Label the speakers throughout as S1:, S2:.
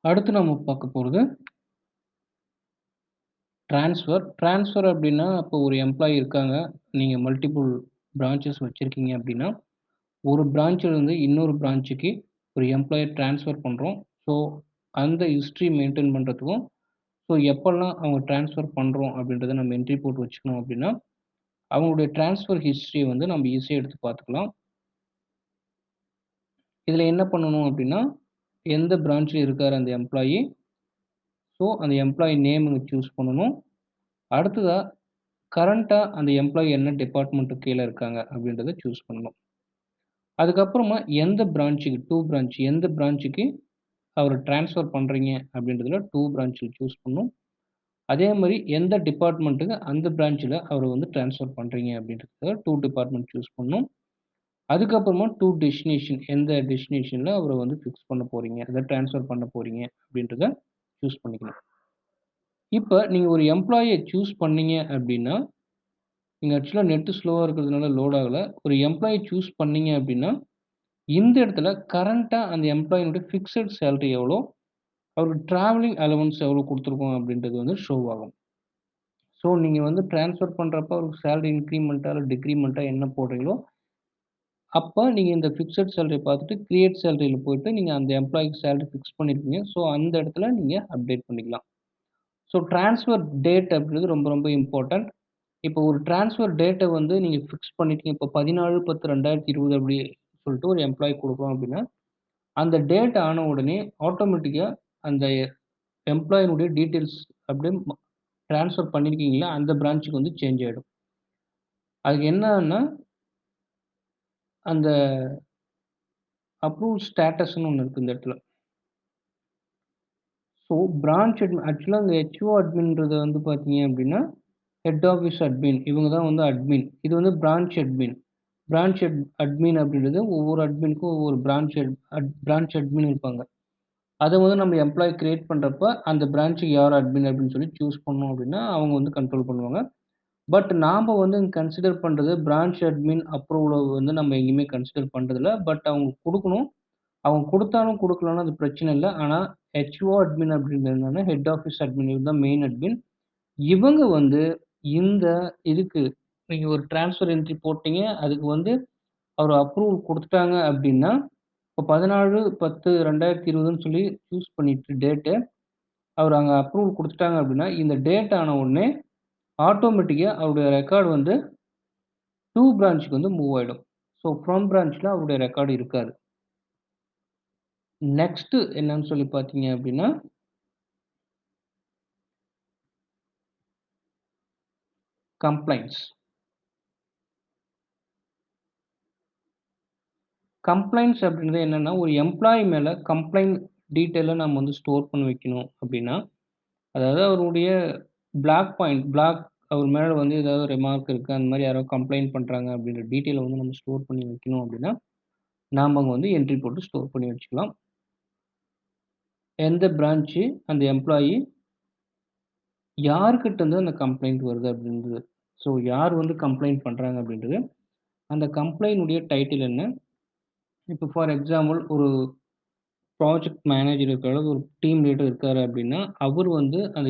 S1: அடுத்து நம்ம பார்க்க போறது ட்ரான்ஸ்ஃபர். ட்ரான்ஸ்ஃபர் அப்டின்னா, இப்போ ஒரு எம்ப்ளாயி இருக்காங்க. நீங்க மல்டிபிள் பிரான்ச்சஸ் வச்சிருக்கீங்க அப்டின்னா, ஒரு பிரான்ச்லருந்து இன்னொரு பிரான்ச்சுக்கு ஒரு எம்ப்ளாய ட்ரான்ஸ்ஃபர் பண்றோம். ஸோ, அந்த ஹிஸ்டரி மெயின்டெயின் பண்றதுக்கும், ஸோ எப்பல்லாம் அவங்க ட்ரான்ஸ்ஃபர் பண்றோம் அப்டின்றத நம்ம என்ட்ரி போட்டு வச்சுக்கணும் அப்டின்னா, அவங்களுடைய ட்ரான்ஸ்ஃபர் ஹிஸ்டரிய வந்து நம்ம ஈஸியா எடுத்து பார்த்துக்கலாம். இதுல என்ன பண்ணணும் அப்டின்னா, எந்த பிரான்ச்ல இருக்காரு அந்த எம்ப்ளாயி, ஸோ அந்த எம்ப்ளாயி நேம் இங்க சூஸ் பண்ணணும். அடுத்ததா கரண்ட்டா அந்த எம்ப்ளாயி என்ன டிபார்ட்மென்ட்க்கு கீழ இருக்காங்க அப்படின்றத சூஸ் பண்ணணும். அதுக்கப்புறமா எந்த பிரான்ச்சுக்கு 2 பிரான்ச் எந்த பிரான்ச்சுக்கு அவர ட்ரான்ஸ்ஃபர் பண்றீங்க அப்படின்றதுல 2 பிரான்ச்ல சூஸ் பண்ணணும். அதே மாரி எந்த டிபார்ட்மென்ட்க்கு அந்த பிரான்ச்ல அவர வந்து ட்ரான்ஸ்ஃபர் பண்றீங்க அப்படின்றதுல 2 டிபார்ட்மென்ட் சூஸ் பண்ணணும். அதுக்கப்புறமா 2 டெஸ்டினேஷன் எந்த டெஸ்டினேஷன்ல அவர வந்து ஃபிக்ஸ் பண்ண போறீங்க, அத ட்ரான்ஸ்ஃபர் பண்ண போறீங்க அப்படின்றத சூஸ் பண்ணிக்கணும். இப்ப நீங்க ஒரு எம்ப்ளாயிய சூஸ் பண்ணீங்க அப்படின்னா நீங்க ஆக்சுவலா நெட் ஸ்லோவா இருக்கிறதுனால லோட் ஆகல. ஒரு எம்ப்ளாயி சூஸ் பண்ணீங்க அப்டின்னா, இந்த இடத்துல கரண்ட்டா அந்த எம்ப்ளாயினுடைய பிக்ஸட் சேலரி எவ்வளோ? அவருக்கு டிராவலிங் அலவன்ஸ் எவ்வளோ குடுத்துருக்கோம் அப்டின்றது வந்து ஷோ ஆகும். ஸோ நீங்க வந்து ட்ரான்ஸ்ஃபர் பண்றப்ப அவருக்கு சேலரி இன்கிரிமென்ட்டா இல்ல டிக்ரிமென்ட்டா என்ன போடுறீங்களோ, அப்ப நீங்க இந்த பிக்ஸட் சேலரிய பார்த்துட்டு கிரியேட் சேலரில போயிட்டு நீங்க அந்த எம்ப்ளாயிக்கு சேலரி ஃபிக்ஸ் பண்ணியிருப்பீங்க. ஸோ அந்த இடத்துல நீங்க அப்டேட் பண்ணிக்கலாம். ஸோ ட்ரான்ஸ்ஃபர் டேட் அப்டின்றது ரொம்ப ரொம்ப இம்பார்ட்டன்ட். இப்போ ஒரு ட்ரான்ஸ்ஃபர் டேட்ட வந்து நீங்க ஃபிக்ஸ் பண்ணிட்டீங்க. இப்போ 14/10/2020 அப்படி சொல்லிட்டு ஒரு எம்ப்ளாயி குடுக்குறோம் அப்படின்னா, அந்த டேட் ஆன உடனே ஆட்டோமேட்டிக்கா அந்த எம்ப்ளாயினுடைய டீட்டெயில்ஸ் அப்படியே ட்ரான்ஸ்ஃபர் பண்ணியிருக்கீங்களா, அந்த பிரான்ச்சுக்கு வந்து சேஞ்ச் ஆயிடும். அதுக்கு என்னன்னா, அந்த அப்ரூவல் ஸ்டேட்டஸ்ன்னு ஒண்ணு இருக்கு இந்த இடத்துல. ஸோ பிரான்ச் ஆக்சுவலா அந்த ஹெச்ஓ அட்மின்றது வந்து பார்த்தீங்க அப்படின்னா, ஹெட் ஆஃபீஸ் அட்மின். இவங்க தான் வந்து அட்மின். இது வந்து பிரான்ச் அட்மின். பிரான்ச் அட்மின் அப்படின்றது ஒவ்வொரு அட்மினுக்கும் ஒவ்வொரு பிரான்ச் அட்மின் இருப்பாங்க. அத வந்து நம்ம எம்ப்ளாயி கிரியேட் பண்றப்ப, அந்த பிரான்ச்சுக்கு யார் அட்மின் அப்படின்னு சொல்லி சூஸ் பண்ணோம் அப்படின்னா, அவங்க வந்து கண்ட்ரோல் பண்ணுவாங்க. பட் நாம வந்து கன்சிடர் பண்றது பிரான்ச் அட்மின் அப்ரூவல வந்து நம்ம எங்கேயுமே கன்சிடர் பண்றதில்ல. பட் அவங்க குடுக்கணும். அவங்க குடுத்தாலும் குடுக்கலனாலும் அது பிரச்சனை இல்ல. ஆனா ஹெச்ஓ அட்மின் அப்படின்றது என்னன்னா, ஹெட் ஆஃபீஸ் அட்மின் இவர் தான் மெயின் அட்மின். இவங்க வந்து இந்த இதுக்கு நீங்க ஒரு ட்ரான்ஸ்ஃபர் என்ட்ரி போட்டீங்க. அதுக்கு வந்து அவரு அப்ரூவல் குடுத்துட்டாங்க அப்டின்னா, இப்ப 14/10/2020ன்னு சொல்லி சூஸ் பண்ணிட்டு டேட்டு, அவரு அங்க அப்ரூவல் குடுத்துட்டாங்க அப்டின்னா, இந்த டேட் ஆன உடனே ஆட்டோமேட்டிக்கா அவருடைய ரெக்கார்ட் வந்து 2 பிரான்ச்க்கு வந்து மூவ் ஆயிடும். ஸோ ஃப்ரம் பிரான்ச்ல அவருடைய ரெக்கார்ட் இருக்காது. நெக்ஸ்ட் என்னன்னு சொல்லி பார்த்தீங்க அப்டின்னா, கம்ப்ளைண்ட்ஸ். கம்ப்ளைண்ட்ஸ் அப்டின்றது என்னன்னா, ஒரு எம்ப்ளாயி மேல கம்ப்ளைண்ட் டீட்டெயில நம்ம வந்து ஸ்டோர் பண்ணி வைக்கணும் அப்டின்னா, அதாவது அவருடைய பிளாக் அவர் மேல வந்து ஏதாவது ரிமார்க் இருக்கு. அந்த மாரி யாரோ கம்ப்ளைண்ட் பண்றாங்க அப்படின்ற டீட்டெயில வந்து நம்ம ஸ்டோர் பண்ணி வைக்கணும் அப்படின்னா, நாம அங்க வந்து என்ட்ரி போட்டு ஸ்டோர் பண்ணி வச்சுக்கலாம். எந்த பிரான்ச்சு அந்த எம்ப்ளாயி யார்கிட்ட இருந்து அந்த கம்ப்ளைண்ட் வருது அப்படின்றது. ஸோ யார் வந்து கம்ப்ளைண்ட் பண்றாங்க அப்படின்றது. அந்த கம்ப்ளைண்ட் உடைய டைட்டில் என்ன? இப்போ ஃபார் எக்ஸாம்பிள் ஒரு ப்ராஜெக்ட் மேனேஜர் இருக்காரு, ஒரு டீம் லீடர் இருக்காரு அப்படின்னா, அவர் வந்து அந்த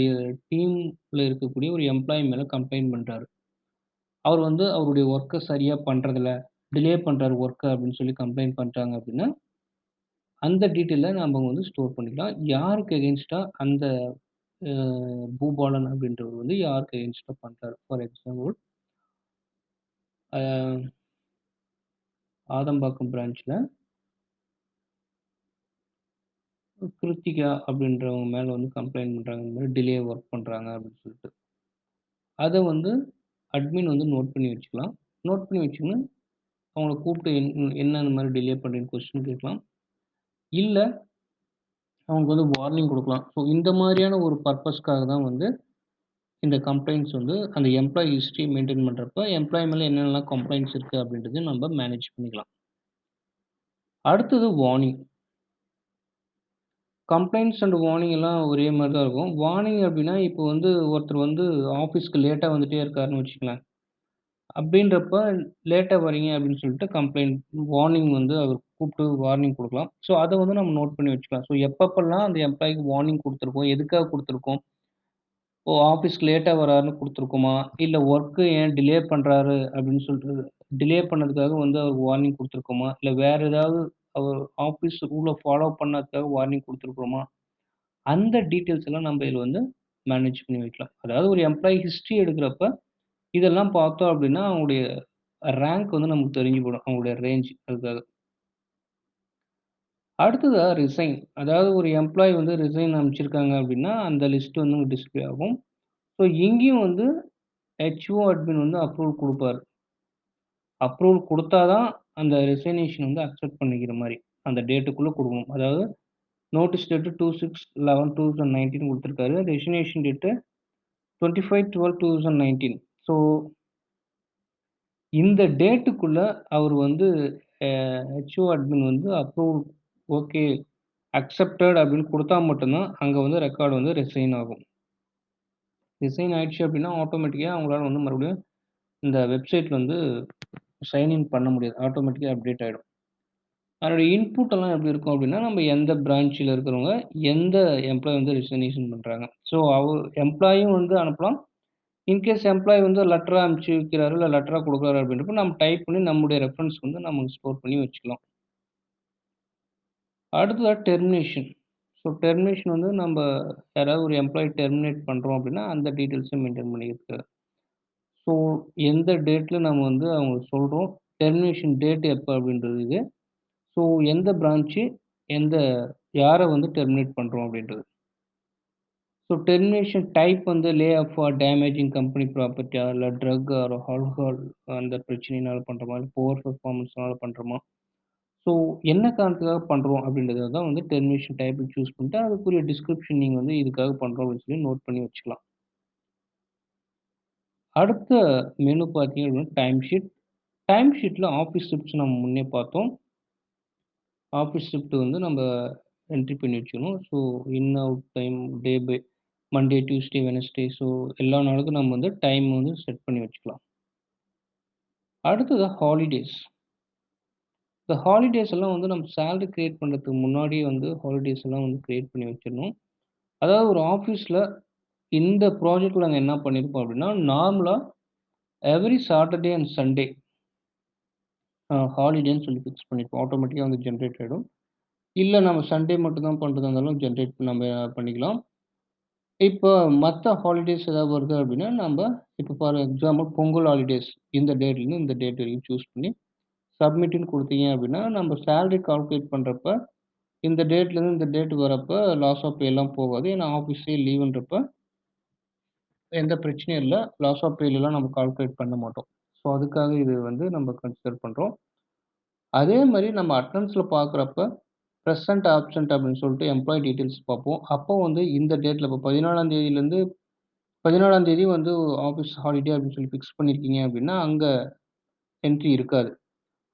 S1: டீம்ல இருக்கக்கூடிய ஒரு எம்ப்ளாயி மேல கம்ப்ளைண்ட் பண்றாரு. அவர் வந்து அவருடைய ஒர்க்க சரியா பண்றதில்ல. டிலே பண்றாரு ஒர்க்க அப்படின்னு சொல்லி கம்ப்ளைண்ட் பண்றாங்க அப்படின்னா, அந்த டீட்டெயில நாம வந்து ஸ்டோர் பண்ணிக்கலாம். யாருக்கு எகெயின்ஸ்டா அந்த அ பூபாலன் அப்படின்றவர் வந்து யாருக்கு எகெயின்ஸ்டா பண்றாரு. ஃபார் எக்ஸாம்பிள் அ ஆதம்பாக்கம் பிரான்ச்ல கிருத்திகா அப்படின்றவங்க மேல வந்து கம்ப்ளைண்ட் பண்றாங்க. இந்த மாரி டிலே ஒர்க் பண்றாங்க அப்படின்னு சொல்லிட்டு. அத வந்து அட்மின் வந்து நோட் பண்ணி வச்சுக்கலாம். நோட் பண்ணி வச்சுக்கணும். அவங்கள கூப்பிட்டு என்ன இந்த மாரி டிலே பண்றீங்கன்னு கொஸ்டின் கேட்கலாம். இல்ல அவங்களுக்கு வந்து வார்னிங் குடுக்கலாம். ஸோ இந்த மாரியான ஒரு பர்ப்பஸ்க்காக தான் வந்து இந்த கம்ப்ளைண்ட்ஸ் வந்து அந்த எம்ப்ளாயி ஹிஸ்டரி மெயின்டெயின் பண்றப்ப, எம்ப்ளாயி மேல என்னென்னலாம் கம்ப்ளைண்ட்ஸ் இருக்கு அப்படின்றத நம்ம மேனேஜ் பண்ணிக்கலாம். அடுத்தது வார்னிங். கம்ப்ளைண்ட்ஸ் அண்ட் வார்னிங் எல்லாம் ஒரே மாரி தான் இருக்கும். வார்னிங் அப்படின்னா, இப்போ வந்து ஒருத்தர் வந்து ஆஃபீஸ்க்கு லேட்டா வந்துட்டே இருக்காருன்னு வச்சுக்கங்களேன். அப்படின்றப்ப லேட்டா வரீங்க அப்படின்னு சொல்லிட்டு கம்ப்ளைண்ட் வார்னிங் வந்து அவர் கூப்பிட்டு வார்னிங் குடுக்கலாம். ஸோ அத வந்து நம்ம நோட் பண்ணி வச்சுக்கலாம். ஸோ எப்பப்பலாம் அந்த எம்ப்ளாயிக்கு வார்னிங் குடுத்துருக்கோம், எதுக்காக குடுத்துருக்கோம்? ஓ! ஆஃபீஸ்க்கு லேட்டா வராருன்னு குடுத்துருக்கோமா? இல்ல ஒர்க் ஏன் டிலே பண்றாரு அப்படின்னு சொல்லிட்டு டிலே பண்ணதுக்காக வந்து அவருக்கு வார்னிங் குடுத்துருக்கோமா? இல்ல வேற ஏதாவது அவர் ஆஃபீஸ் ரூல ஃபாலோ பண்ணாததுக்காக வார்னிங் குடுத்துருக்கிறோமா? அந்த டீட்டெயில்ஸ் எல்லாம் நம்ம இதுல வந்து மேனேஜ் பண்ணி வைக்கலாம். அதாவது ஒரு எம்ப்ளாயி ஹிஸ்டரி எடுக்கிறப்ப, இதெல்லாம் பார்த்தோம் அப்படின்னா, அவங்களுடைய ரேங்க் வந்து நமக்கு தெரிஞ்சு போயிடும். அவங்களுடைய ரேஞ்ச் அதுக்காக. அடுத்ததா ரிசைன். அதாவது ஒரு எம்ப்ளாயி வந்து ரிசைன் அனுப்பிச்சிருக்காங்க அப்படின்னா, அந்த லிஸ்ட் வந்து டிஸ்ப்ளே ஆகும். ஸோ இங்கேயும் வந்து ஹெச்ஓ அட்மின் வந்து அப்ரூவல் குடுப்பாரு. அப்ரூவல் குடுத்தா தான் அந்த ரிசைனேஷன் வந்து அக்செப்ட் பண்ணிக்கிற மாரி. அந்த டேட்டுக்குள்ள குடுக்கணும். அதாவது நோட்டீஸ் டேட் 26/11/2019 குடுத்திருக்காரு. Resignation date 25/12/2019. ஸோ இந்த டேட்டுக்குள்ள அவர் வந்து அ ஹெச்ஓ அட்மின் வந்து அப்ரூவல் ஓகே அக்செப்டட் அப்படின்னு குடுத்தா மட்டும் தான் அங்க வந்து ரெக்கார்ட் வந்து ரிசைன் ஆகும். ரிசைன் ஆயிடுச்சு அப்படின்னா ஆட்டோமேட்டிக்கா அவங்களால வந்து மறுபடியும் இந்த வெப்சைட்ல வந்து சைன் இன் பண்ண முடியாது. ஆட்டோமேட்டிக்கா அப்டேட் ஆயிடும். அதனுடைய இன்புட் எல்லாம் எப்படி இருக்கும் அப்படின்னா, நம்ம எந்த பிரான்ச்ல இருக்கிறவங்க, எந்த எம்ப்ளாயி வந்து ரிசக்னேஷன் பண்றாங்க. ஸோ எம்ப்ளாயும் வந்து அனுப்பலாம். இன்கேஸ் எம்ப்ளாயி வந்து லெட்டரா அனுப்பிச்சு வைக்கிறாரு, இல்ல லெட்டரா குடுக்குறாரு அப்படின்றப்ப நம்ம டைப் பண்ணி நம்முடைய ரெஃபரன்ஸ் வந்து நம்ம ஸ்டோர் பண்ணி வச்சுக்கலாம். அடுத்ததா டெர்மினேஷன். ஸோ டெர்மினேஷன் வந்து நம்ப யாராவது ஒரு எம்ப்ளாயி டெர்மினேட் பண்றோம் அப்படின்னா, அந்த டீட்டெயில்ஸ மெயின்டெயின் பண்ணிக்கிறதுக்கு. ஸோ எந்த டேட்ல நம்ம வந்து அவங்களுக்கு சொல்றோம். டெர்மினேஷன் டேட் எப்ப அப்படின்றது இது. ஸோ எந்த பிரான்ச்சு, எந்த யார வந்து டெர்மினேட் பண்றோம் அப்படின்றது. ஸோ டெர்மினேஷன் டைப் வந்து lay off or damaging company ப்ராப்பர்ட்டியா, இல்ல ட்ரக் ஆர் ஆல்கஹால் அந்த பிரச்சனையினால பண்றோமா, இல்ல புவர் பெர்ஃபார்மன்ஸ்னால பண்றோமா? ஸோ என்ன காரணத்துக்காக பண்றோம் அப்படின்றத தான் வந்து டெர்மினேஷன் டைப் சூஸ் பண்ணிட்டு, அதுக்குரிய டிஸ்கிரிப்ஷன் நீங்க வந்து இதுக்காக பண்றோம் அப்படின்னு சொல்லி நோட் பண்ணி வச்சுக்கலாம். அடுத்த மெனு பார்த்தீங்க அப்படின்னா டைம் ஷீட். டைம் ஷீட்ல ஆஃபீஸ் ஷிஃப்ட்ஸ் நம்ம முன்னே பார்த்தோம். ஆஃபீஸ் ஷிஃப்ட் வந்து நம்ப என்ட்ரி பண்ணி வச்சுக்கணும். So in, out time, day by Monday, Tuesday, Wednesday so எல்லா நாளுக்கும் நம்ம வந்து டைம் வந்து செட் பண்ணி வச்சுக்கலாம். அடுத்தது ஹாலிடேஸ். இந்த ஹாலிடேஸ் எல்லாம் வந்து நம்ம சேலரி கிரியேட் பண்றதுக்கு முன்னாடியே வந்து ஹாலிடேஸ் எல்லாம் வந்து கிரியேட் பண்ணி வச்சிரணும். அதாவது ஒரு ஆஃபீஸ்ல இந்த ப்ராஜெக்ட்ல நாங்க என்ன பண்ணியிருப்போம் அப்படின்னா, நார்மலா எவரி சாட்டர்டே அண்ட் சண்டே ஹாலிடேன்னு சொல்லி ஃபிக்ஸ் பண்ணியிருப்போம். ஆட்டோமேட்டிக்கா வந்து ஜெனரேட் ஆயிடும். இல்ல நம்ம சண்டே மட்டும் தான் பண்றதா இருந்தாலும் ஜெனரேட் நம்ம பண்ணிக்கலாம். இப்போ மத்த ஹாலிடேஸ் ஏதாவது வருது அப்படின்னா, நம்ப இப்போ ஃபார் எக்ஸாம்பிள் பொங்கல் ஹாலிடேஸ் இந்த டேட்லேருந்து இந்த டேட் வரைக்கும் சூஸ் பண்ணி சப்மிட்ன்னு குடுத்தீங்க அப்படின்னா, நம்ம சேலரி கால்குலேட் பண்றப்ப, இந்த டேட்லேருந்து இந்த டேட் வரப்ப லாஸ் ஆஃப் பே எல்லாம் போகாது. ஏன்னா ஆஃபீஸே லீவுன்றப்ப எந்த பிரச்சனையும் இல்ல. லாஸ் ஆஃப் பேலலாம் நம்ம கால்குலேட் பண்ண மாட்டோம். ஸோ அதுக்காக இது வந்து நம்ம கன்சிடர் பண்றோம். அதே மாரி நம்ம அட்டெண்டன்ஸ்ல பார்க்குறப்ப, பிரசன்ட், ஆப்சென்ட் அப்படின்னு சொல்லிட்டு எம்ப்ளாயி டீட்டெயில்ஸ் பார்ப்போம். அப்போ வந்து இந்த டேட்ல இப்போ 14ஆம் தேதியிலேருந்து 14ஆம் தேதி வந்து ஆஃபீஸ் ஹாலிடே அப்படின்னு சொல்லி ஃபிக்ஸ் பண்ணியிருக்கீங்க அப்படின்னா, அங்க என்ட்ரி இருக்காது.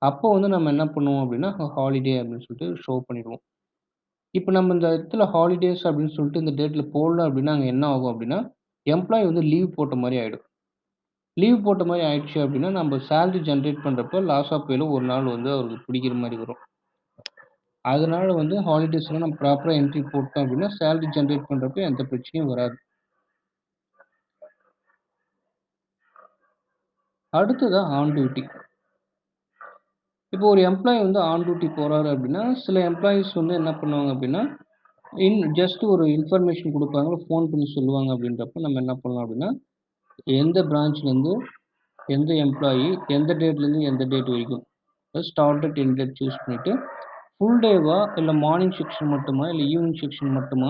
S1: அப்போ வந்து நம்ம என்ன பண்ணுவோம் அப்படின்னா, ஹாலிடே அப்படின்னு சொல்லிட்டு ஷோ பண்ணிடுவோம். இப்ப நம்ம இந்த இடத்துல ஹாலிடேஸ் அப்படின்னு சொல்லிட்டு இந்த டேட்ல போடல அப்படின்னா, அங்க என்ன ஆகும் அப்படின்னா, எம்ப்ளாயி வந்து லீவ் போட்ட மாரி ஆயிடும். லீவ் போட்ட மாரி ஆயிடுச்சு அப்படின்னா, நம்ம சேலரி ஜெனரேட் பண்றப்ப லாஸ் ஆஃப் பேல ஒரு நாள் வந்து அவருக்கு பிடிக்கிற மாரி வரும். அதனால வந்து ஹாலிடேஸ்லாம் நம்ம ப்ராப்பரா என்ட்ரி போட்டோம் அப்படின்னா, சேலரி ஜெனரேட் பண்றப்ப எந்த பிரச்சனையும் வராது. அடுத்ததா ஆன் டியூட்டி. இப்போ ஒரு எம்ப்ளாயி வந்து ஆன் டியூட்டி போறாரு அப்படின்னா, சில எம்ப்ளாயீஸ் வந்து என்ன பண்ணுவாங்க அப்படின்னா, ஜஸ்ட் ஒரு இன்ஃபர்மேஷன் குடுப்பாங்க. ஃபோன் பண்ணி சொல்லுவாங்க அப்படின்றப்ப நம்ம என்ன பண்ணலாம் அப்படின்னா, எந்த பிரான்ச்லேருந்து எந்த எம்ப்ளாயி எந்த டேட்லேருந்து எந்த டேட் வரைக்கும். Start date, end date choose பண்ணிட்டு, ஃபுல் டேவா இல்ல மார்னிங் செக்ஷன் மட்டுமா? இல்ல ஈவினிங் செக்ஷன் மட்டுமா?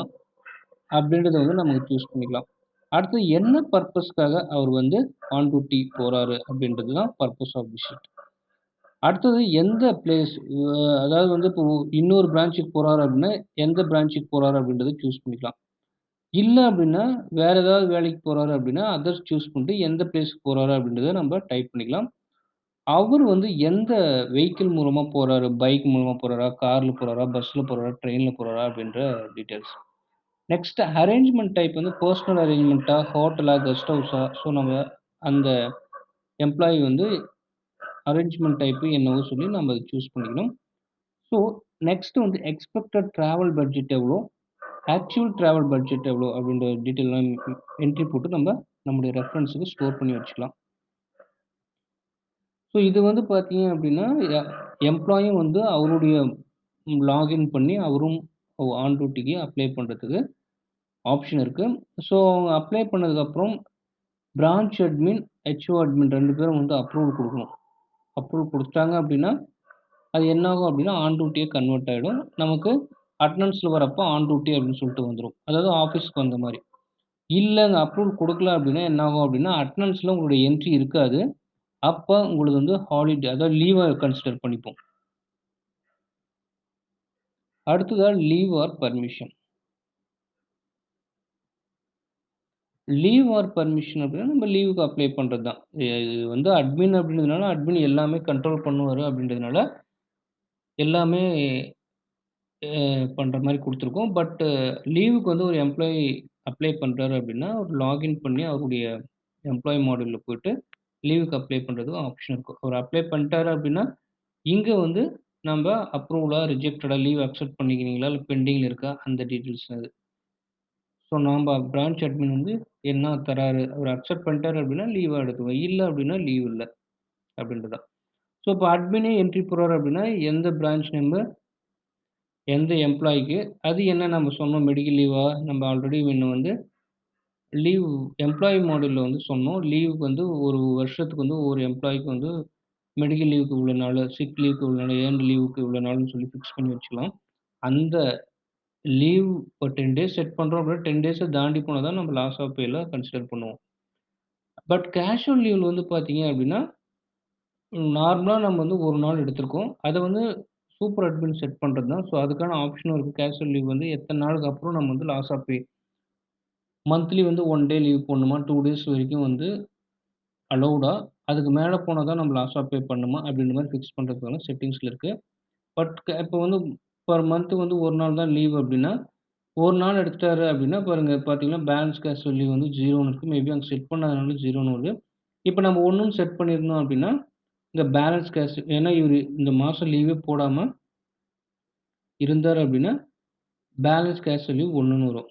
S1: அப்படின்றத வந்து நம்ம சூஸ் பண்ணிக்கலாம். அடுத்து என்ன பர்ப்பஸ்க்காக அவர் வந்து ஆன் டியூட்டி போறாரு அப்படின்றது தான் பர்ப்பஸ் ஆஃப் தி ஷிஃப்ட். அடுத்தது எந்த பிளேஸ் அதாவது வந்து இப்போ இன்னொரு பிரான்ச்சுக்கு போறாரு அப்படின்னா, எந்த பிரான்ச்சுக்கு போறாரு அப்படின்றத சூஸ் பண்ணிக்கலாம். இல்ல அப்படின்னா, வேற ஏதாவது வேலைக்கு போறாரு அப்படின்னா, அதர்ஸ் சூஸ் பண்ணிட்டு எந்த பிளேஸ்க்கு போறாரு அப்படின்றத நம்ம டைப் பண்ணிக்கலாம். அவரு வந்து எந்த வெஹிக்கிள் மூலமா போறாரு? பைக் மூலமா போறாரா? கார்ல போறாரா? பஸ்ல போறாரா? ட்ரெயின்ல போறாரா? அப்படின்ற டீட்டெயில்ஸ். நெக்ஸ்ட் அரேஞ்ச்மென்ட் டைப் வந்து பெர்சனல் அரேஞ்ச்மென்ட்டா? ஹோட்டலா? கெஸ்ட் ஹவுஸா? ஸோ நம்ம அந்த எம்ப்ளாயி வந்து அரேஞ்ச்மென்ட் டைப் என்னவோ சொல்லி நம்ம அத சூஸ் பண்ணிக்கணும். ஸோ நெக்ஸ்ட் வந்து எக்ஸ்பெக்டட் டிராவல் பட்ஜெட் எவ்வளோ? ஆக்சுவல் டிராவல் பட்ஜெட் எவ்வளோ? அப்படின்ற டீட்டெயில்லாம் என்ட்ரி போட்டு நம்முடைய ரெஃபரன்ஸுக்கு ஸ்டோர் பண்ணி வச்சுக்கலாம். ஸோ இது வந்து பார்த்தீங்க அப்படின்னா, எம்ப்ளாயும் வந்து அவருடைய லாகின் பண்ணி அவரும் ஆன் டியூட்டிக்கு அப்ளை பண்றதுக்கு ஆப்ஷன் இருக்கு. ஸோ அவங்க அப்ளை பண்ணதுக்கப்புறம் பிரான்ச் அட்மின், ஹெச்ஓ அட்மின் 2 பேரும் வந்து அப்ரூவல் குடுக்கணும். அப்ரூவல் குடுத்துட்டாங்க அப்படின்னா, அது என்னாகும் அப்படின்னா, ஆன் டியூட்டியா கன்வெர்ட் ஆயிடும். நமக்கு அட்டெண்டன்ஸ்ல வரப்போ ஆன் டியூட்டி அப்படின்னு சொல்லிட்டு வந்துரும். அதாவது ஆஃபீஸ்க்கு வந்த மாரி. இல்லங்க அப்ரூவல் குடுக்கல அப்படின்னா என்னாகும் அப்படின்னா, அட்டெண்டன்ஸ்ல உங்களுடைய என்ட்ரி இருக்காது. அப்ப உங்களுது வந்து ஹாலிடே அதாவது லீவா கன்சிடர் பண்ணிப்போம். அடுத்ததா leave or permission. Leave or permission அப்படின்னா, நம்ம லீவுக்கு அப்ளை பண்றது தான். இது வந்து அட்மின் அப்படின்றதுனால, அட்மின் எல்லாமே கண்ட்ரோல் பண்ணுவாரு அப்படின்றதுனால, எல்லாமே பண்ற மாரி குடுத்துருக்கோம். பட் லீவுக்கு வந்து ஒரு எம்ப்ளாயி அப்ளை பண்றாரு அப்படின்னா, ஒரு லாகின் பண்ணி அவருடைய எம்ப்ளாயி மாடியூல்ல போயிட்டு லீவுக்கு அப்ளை பண்றதுக்கு ஆப்ஷன் இருக்கும். அவரு அப்ளை பண்ணிட்டாரு அப்படின்னா, இங்க வந்து நம்ப அப்ரூவலா, ரிஜெக்டடா லீவ் அக்செப்ட் பண்ணிக்கிறீங்களா? இல்ல பெண்டிங்ல இருக்கா? அந்த டீட்டெயில்ஸ் அது. ஸோ நாம்ப பிரான்ச் அட்மின் வந்து என்ன தராரு? அவரு அக்செப்ட் பண்ணிட்டாரு அப்படின்னா, லீவா எடுத்துக்குவேன். இல்ல அப்படின்னா, லீவ் இல்ல அப்படின்றது தான். ஸோ இப்ப அட்மினே என்ட்ரி போடுறாரு அப்படின்னா, எந்த பிரான்ச் நம்பர், எந்த எம்ப்ளாயிக்கு, அது என்ன நம்ம சொன்னோம் மெடிக்கல் லீவா? நம்ம ஆல்ரெடி முன்ன வந்து லீவ் எம்ப்ளாயி மாடியூல்ல வந்து சொன்னோம். லீவுக்கு வந்து ஒரு வருஷத்துக்கு வந்து ஒவ்வொரு எம்ப்ளாயிக்கு வந்து மெடிக்கல் லீவுக்கு இவ்வளோ நாளு, சிக் லீவுக்கு இவ்வளோ நாளு, ஏர்ன்ட் லீவுக்கு இவ்வளோ நாளுன்னு சொல்லி ஃபிக்ஸ் பண்ணி வச்சுக்கலாம். அந்த லீவ் ஒரு 10 டேஸ் செட் பண்றோம் அப்படின்னா, 10 டேஸ தாண்டி போனா தான் நம்ம லாஸ் ஆஃப் பேல கன்சிடர் பண்ணுவோம். பட் கேஷுவல் லீவ்ல வந்து பார்த்தீங்க அப்படின்னா, நார்மலா நம்ம வந்து 1 நாள் எடுத்திருக்கோம். அத வந்து சூப்பர் அட்மின் செட் பண்றது தான். ஸோ அதுக்கான ஆப்ஷனும் இருக்கு. கேஷுவல் லீவ் வந்து எத்தன நாளுக்கு அப்புறம் நம்ம வந்து லாஸ் ஆஃப் பே மந்த்லி வந்து 1 டே லீவ் போடணுமா, 2 டேஸ் வரைக்கும் வந்து அலோவ்டா, அதுக்கு மேல போனா தான் நம்ம லாஸ் ஆஃப் பே பண்ணணுமா, அப்படின்ற மாரி ஃபிக்ஸ் பண்றதுக்கான செட்டிங்ஸ்ல இருக்கு. பட் இப்போ வந்து பெர் மந்த் வந்து 1 நாள் தான் லீவ் அப்படின்னா, 1 நாள் எடுத்துட்டாரு அப்படின்னா பாருங்க பார்த்தீங்கன்னா, பேலன்ஸ் கேஷுவல் லீவ் வந்து 0ன்னு இருக்கு. மேபி அங்க செட் பண்ணாதனால 0ன்னு வருது. இப்ப நம்ம 1ன்னு செட் பண்ணியிருந்தோம் அப்படின்னா, இந்த பேலன்ஸ் கேஷ் ஏன்னா இவரு இந்த மாசம் லீவே போடாம இருந்தாரு அப்படின்னா, பேலன்ஸ் கேஷுவல் லீவ் 1ன்னு வரும்.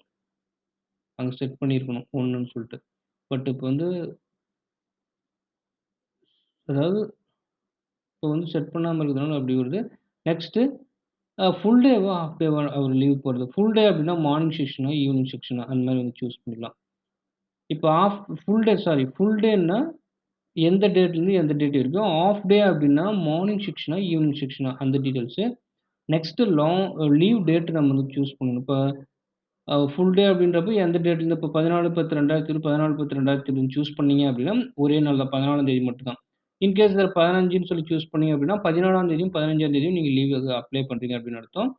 S1: அங்க செட் பண்ணியிருக்கணும் 1ன்னு சொல்ட்டு. பட் இப்ப வந்து அதாவது இப்ப வந்து செட் பண்ணாம இருக்கிறதுனால அப்படி வருது. நெக்ஸ்ட்டு ஃபுல் டேவா, ஹாஃப் டேவா அவரு லீவ் போடுறது. ஃபுல் டே அப்படின்னா மார்னிங் செக்ஷனா, ஈவினிங் செக்ஷனா அந்த மாரி வந்து சூஸ் பண்ணிக்கலாம். இப்ப ஃபுல் டேன்னா எந்த டேட்லருந்து எந்த டேட் வரைக்கும். ஹாஃப் டே அப்படின்னா மார்னிங் செக்ஷனா, ஈவினிங் செக்ஷனா அந்த டீட்டெயில்ஸு. நெக்ஸ்ட்டு லீவ் டேட் நம்ம வந்து சூஸ் பண்ணணும். இப்ப ஃபுல் டே அப்படின்றப்போ எந்த டேட்லருந்து இப்போ 14/10/2020 14/10/2020 சூஸ் பண்ணீங்க அப்படின்னா, ஒரே நாள் தான் 14ஆம் தேதி மட்டும் தான். இன்கேஸ் இதுல 15ன்னு சொல்லி சூஸ் பண்ணீங்க அப்படின்னா, 14ஆம் தேதியும், 15ஆம் தேதியும் நீங்க லீவ் அப்ளை பண்றீங்க அப்படின்னு அர்த்தம்.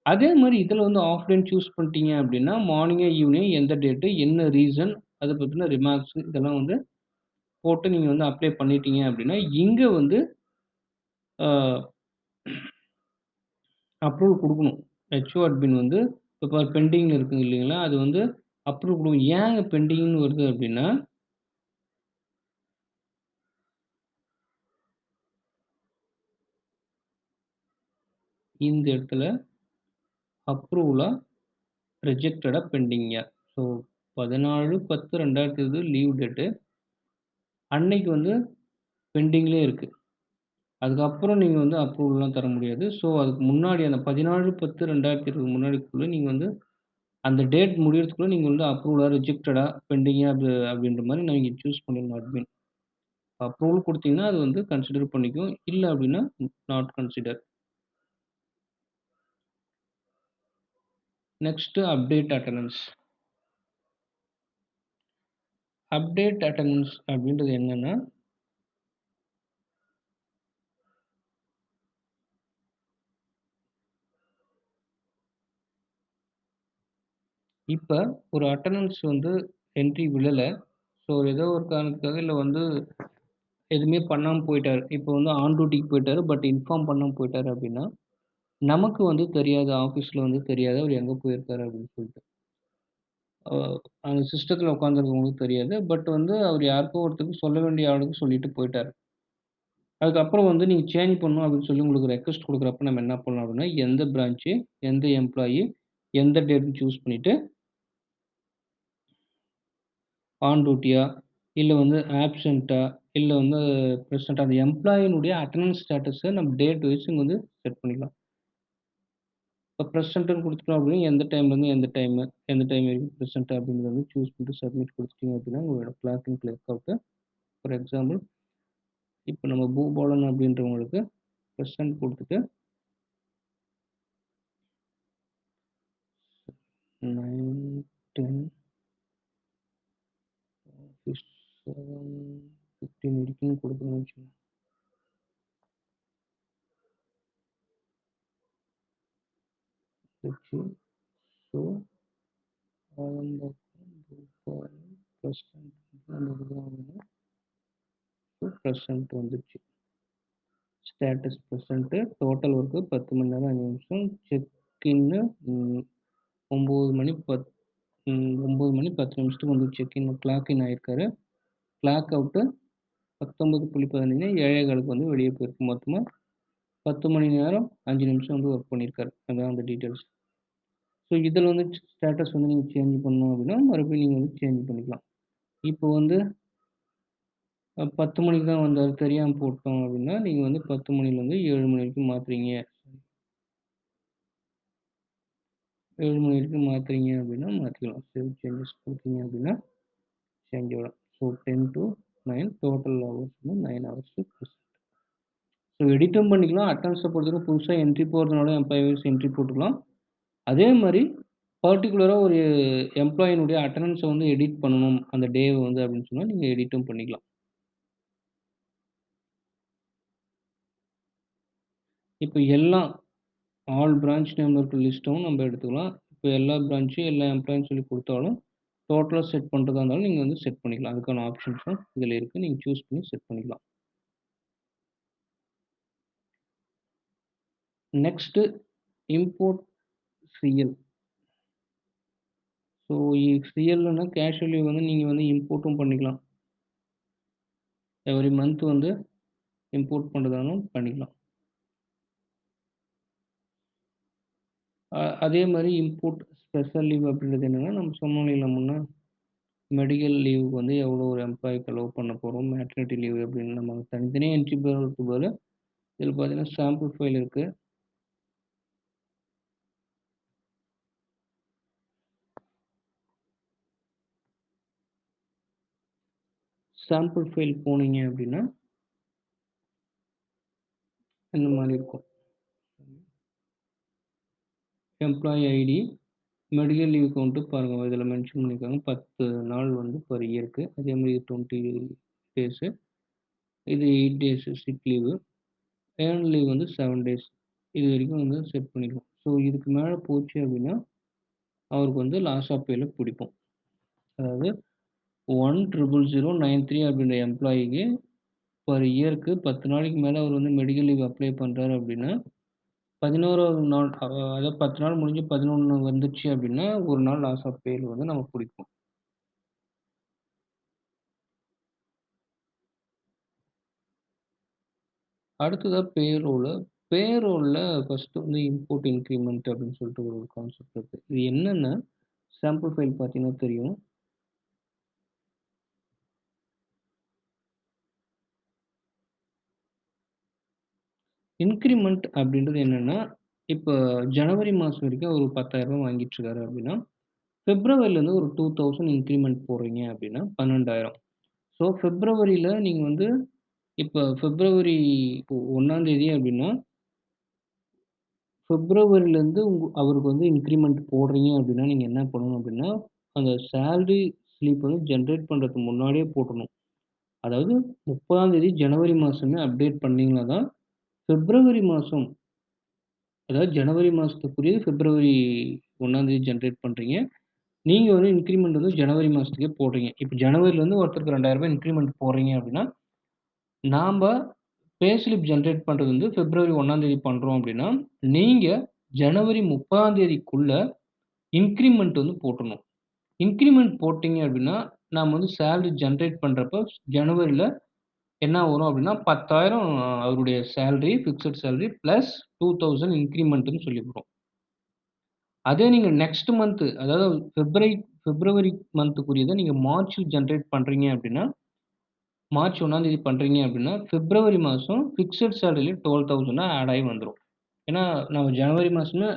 S1: அதே மாரி இதுல வந்து ஆஃப் டேன்னு சூஸ் பண்ணிட்டீங்க அப்படின்னா, மார்னிங்கா, ஈவினிங் எந்த டேட்டு, என்ன ரீசன், அத பத்தின ரிமார்க்ஸ் இதெல்லாம் வந்து போட்டு நீங்க வந்து அப்ளை பண்ணிட்டீங்க அப்படின்னா, இங்க வந்து அ அப்ரூவல் குடுக்கணும். ஹெச்ஓ அட்மின் வந்து இப்ப பெண்டிங்ல இருக்குது இல்லைங்களா? அது வந்து அப்ரூவல் குடுக்கணும். ஏங்க பெண்டிங்ன்னு வருது அப்படின்னா, இந்த இடத்துல அப்ரூவலா, ரிஜெக்டடா, பெண்டிங்கா. So 14/10/2020 leave date. அன்னைக்கு வந்து பெண்டிங்லயே இருக்கு. அதுக்கப்புறம் நீங்க வந்து அப்ரூவல்லாம் தர முடியாது. ஸோ, அதுக்கு முன்னாடி அந்த 14/10/2020 முன்னாடிக்குள்ள நீங்க வந்து அந்த டேட் முடியறதுக்குள்ள நீங்க வந்து அப்ரூவலா, ரிஜெக்டடா, பெண்டிங்கா அப்படின்ற மாரி நீங்க சூஸ் பண்ணிடணும் அட்மின். அப்ரூவல் குடுத்தீங்கன்னா, அது வந்து கன்சிடர் பண்ணிக்கும். இல்ல அப்படின்னா, not consider. Next update attendance. Update attendance அப்படின்றது என்னன்னா, இப்ப ஒரு அட்டெண்டன்ஸ் வந்து என்ட்ரி விழல. ஸோ, ஏதோ ஒரு காரணத்துக்காக இல்ல வந்து எதுவுமே பண்ணாம போயிட்டாரு. இப்போ வந்து ஆன் டியூட்டிக்கு போயிட்டாரு. பட் இன்ஃபார்ம் பண்ணாம போயிட்டாரு அப்படின்னா, நமக்கு வந்து தெரியாது. ஆஃபீஸ்ல வந்து தெரியாது. அவரு எங்க போயிருக்காரு அப்படின்னு சொல்லிட்டு. அ அந்த சிஸ்டத்துல உட்காந்துருக்கவங்களுக்கு தெரியாது. பட் வந்து அவரு யாருக்கோ ஒருத்தருக்கு சொல்ல வேண்டிய ஆளுக்கு சொல்லிட்டு போயிட்டாரு. அதுக்கப்புறம் வந்து நீங்க சேஞ்ச் பண்ணணும் அப்படின்னு சொல்லி உங்களுக்கு ரெக்வெஸ்ட் குடுக்குறப்ப நம்ம என்ன பண்ணலாம் அப்படின்னா, எந்த பிரான்ச்சு, எந்த எம்ப்ளாயி, எந்த டேட்ன்னு சூஸ் பண்ணிட்டு, ஆன் டியூட்டியா, இல்ல வந்து ஆப்சென்ட்டா, இல்ல வந்து பிரசன்ட்டா அந்த எம்ப்ளாயினுடைய அட்டெண்டன்ஸ் ஸ்டேட்டஸ நம்ம டேட் வைஸ் இங்க வந்து செட் பண்ணிக்கலாம். இப்ப பிரசன்ட்ன்னு குடுத்துட்டோம் அப்படின்னா, எந்த டைம்லேருந்து எந்த டைம் வரைக்கும் பிரசன்ட் அப்படிங்கிறத வந்து சூஸ் பண்ணிட்டு சப்மிட் குடுத்துட்டீங்க அப்படின்னா, உங்களோட clock in, clock out. For example, இப்ப நம்ம பூபாலன் அப்படின்றவங்களுக்கு பிரசன்ட் குடுத்துட்டு 9, 10, ஆஃபீஸ் 7, 15 வரைக்கும் குடுக்கணும்னு வச்சுக்கோங்க. வச்சு so Alambakkam, Bhupalan, present present வந்துருச்சு. Status present. டோட்டல் ஒர்க்கு 10 மணி நேரம் 5 நிமிஷம். செக் இன்னு 9 மணி 9 மணி 10 நிமிஷத்துக்கு வந்து செக் இன் கிளாக் இன் ஆயிருக்காரு. கிளாக் அவுட்டு 19:15 7:15க்கு வந்து வெளிய போயிருக்கு. மொத்தமா 10 மணி நேரம் 5 நிமிஷம் வந்து ஒர்க் பண்ணியிருக்காரு. அதான் அந்த டீட்டெயில்ஸ். ஸோ இதில வந்து ஸ்டேட்டஸ் வந்து நீங்க சேஞ்ச் பண்ணணும் அப்படின்னா, மறுபடியும் நீங்க வந்து சேஞ்ச் பண்ணிக்கலாம். இப்போ வந்து 10 மணிக்கு தான் வந்தாரு. தெரியாம போட்டோம் அப்படின்னா, நீங்க வந்து 10 மணிலேருந்து 7 மணி வரைக்கும் மாத்துறீங்க. 7 மணி வரைக்கும் மாத்துறீங்க அப்படின்னா மாத்திக்கலாம். சேவ் சேஞ்சஸ் குடுத்தீங்க அப்படின்னா சேஞ்ச் ஆயிடும். ஸோ 10 டூ 9 டோட்டல் ஹவர்ஸ் வந்து 9 ஹவர்ஸ். ஸோ எடிட்டும் பண்ணிக்கலாம். அட்டெண்டன்ஸ பொறுத்தவரைக்கும் புதுசா என்ட்ரி போடுறதுனால எம்ப்ளாயி வைஸ் என்ட்ரி போட்டுக்கலாம். அதே மாரி பர்ட்டிகுலரா ஒரு எம்ப்ளாயினுடைய அட்டெண்டன்ஸ வந்து எடிட் பண்ணணும். அந்த டேவ வந்து அப்படின்னு சொன்னா, நீங்க எடிட்டும் பண்ணிக்கலாம். இப்ப எல்லாம் ஆல் பிரான்ச் நேம்ல இருக்க லிஸ்ட்டும் நம்ம எடுத்துக்கலாம். இப்ப எல்லா பிரான்ச்சும் எல்லா எம்ப்ளாயின்னு சொல்லி குடுத்தாலும், டோட்டலா செட் பண்றதா இருந்தாலும் நீங்க வந்து செட் பண்ணிக்கலாம். அதுக்கான ஆப்ஷன்ஸும் இதுல இருக்கு. நீங்க சூஸ் பண்ணி செட் பண்ணிக்கலாம். Next import CL. ஸோ சிஎல்ன்னா கேஷுவல் லீவ் வந்து நீங்க வந்து இம்போர்ட்டும் பண்ணிக்கலாம். எவரி மந்த் வந்து இம்போர்ட் பண்றதாலும் பண்ணிக்கலாம். அதே மாரி இம்போர்ட் ஸ்பெஷல் லீவ் அப்படின்றது என்னன்னா, நம்ம சொன்னோம் இல்லைங்களா முன்ன, மெடிக்கல் லீவுக்கு வந்து எவ்வளோ ஒரு எம்ப்ளாயிக்கு அலோவ் பண்ண போறோம். மேட்டர்னிட்டி லீவ் அப்படின்னு நம்ம தனித்தனியா என்ட்ரி போடுறதுக்கு பதிலா, இதில பார்த்தீங்கன்னா சாம்பிள் ஃபைல் இருக்கு. சாம்பிள் ஃபைல் போனீங்க அப்படின்னா, இந்த மாரி இருக்கும். Employee ID, medical leave count பாருங்க. இதில மென்ஷன் பண்ணியிருக்காங்க. 10 நாள் வந்து பெர் இயர்க்கு. அதே மாரி 20 டேஸு. இது 8 days sick leave. Earn leave வந்து 7 டேஸ். இது வரைக்கும் வந்து செட் பண்ணிருக்கோம். ஸோ இதுக்கு மேல போச்சு அப்படின்னா, அவருக்கு வந்து லாஸ் ஆஃப் பேல பிடிப்போம். அதாவது 100093 அப்படின்ற எம்ப்ளாயிக்கு பெர் இயர்க்கு 10 நாளைக்கு மேல அவர் வந்து மெடிக்கல் லீவ் அப்ளை பண்றாரு அப்படின்னா, 11வது நாள் அதாவது 10 நாள் முடிஞ்சு 11 வந்துருச்சு அப்படின்னா, 1 நாள் லாஸ் ஆஃப் பேல வந்து நம்ம புடிப்போம். அடுத்ததா பேரோலு. பேரோல்ல ஃபர்ஸ்ட்டு வந்து இம்போர்ட் இன்கிரிமென்ட் அப்படின்னு சொல்லிட்டு ஒரு கான்செப்ட் இருக்கு. இது என்னன்னா, சாம்பிள் ஃபைல் பார்த்தீங்கன்னா தெரியும். இன்கிரிமென்ட் அப்படின்றது என்னன்னா, இப்ப ஜனவரி மாசம் வரைக்கும் ஒரு ரூ. 10,000 வாங்கிட்டு இருக்காரு அப்படின்னா, பிப்ரவரிலேருந்து ஒரு 2000 இன்கிரிமென்ட் போடுறீங்க அப்படின்னா 12,000. ஸோ பிப்ரவரியில நீங்க வந்து இப்ப பிப்ரவரி 1ஆம் தேதி அப்படின்னா, பிப்ரவரிலேருந்து அவருக்கு வந்து இன்கிரிமென்ட் போடுறீங்க அப்படின்னா, நீங்க என்ன பண்ணணும் அப்படின்னா, அந்த சேலரி ஸ்லிப் வந்து ஜெனரேட் பண்றதுக்கு முன்னாடியே போட்டுறணும். அதாவது 30ஆம் தேதி ஜனவரி மாசமே அப்டேட் பண்ணீங்கன்னா தான், பிப்ரவரி மாசம் அதாவது ஜனவரி மாசத்துக்குரிய பிப்ரவரி 1ஆம் தேதி ஜெனரேட் பண்றீங்க. நீங்க வந்து இன்கிரிமெண்ட் வந்து ஜனவரி மாசத்துக்கே போடுறீங்க. இப்ப ஜனவரிலேருந்து ஒருத்தருக்கு ரூ. 2,000 இன்கிரிமெண்ட் போடுறீங்க அப்படின்னா, நாம்ப பே ஸ்லிப் ஜெனரேட் பண்றது வந்து பிப்ரவரி 1ஆம் தேதி பண்றோம் அப்படின்னா, நீங்க ஜனவரி 30ஆம் தேதிக்குள்ள இன்கிரிமெண்ட் வந்து போட்டுறணும். இன்கிரிமெண்ட் போட்டீங்க அப்படின்னா, நாம வந்து சேலரி ஜெனரேட் பண்றப்ப ஜனவரில என்ன வரும் அப்டின்னா, 10,000 அவருடைய சேலரி, பிக்ஸ்ட் சேலரி பிளஸ் 2,000 இன்கிரிமென்ட்ன்னு சொல்லி வரும். அதே நீங்க நெக்ஸ்ட் மந்த் அதாவது பிப்ரவரி மந்த்துக்குரியத நீங்க மார்ச்ல ஜெனரேட் பண்றீங்க அப்டின்னா, மார்ச் 1ஆம் தேதி பண்றீங்க அப்டின்னா, பிப்ரவரி மாசம் பிக்ஸ்ட் சேலரில 12,000 ஆட் ஆயி வந்துரும். ஏன்னா, நம்ம ஜனவரி மாசமே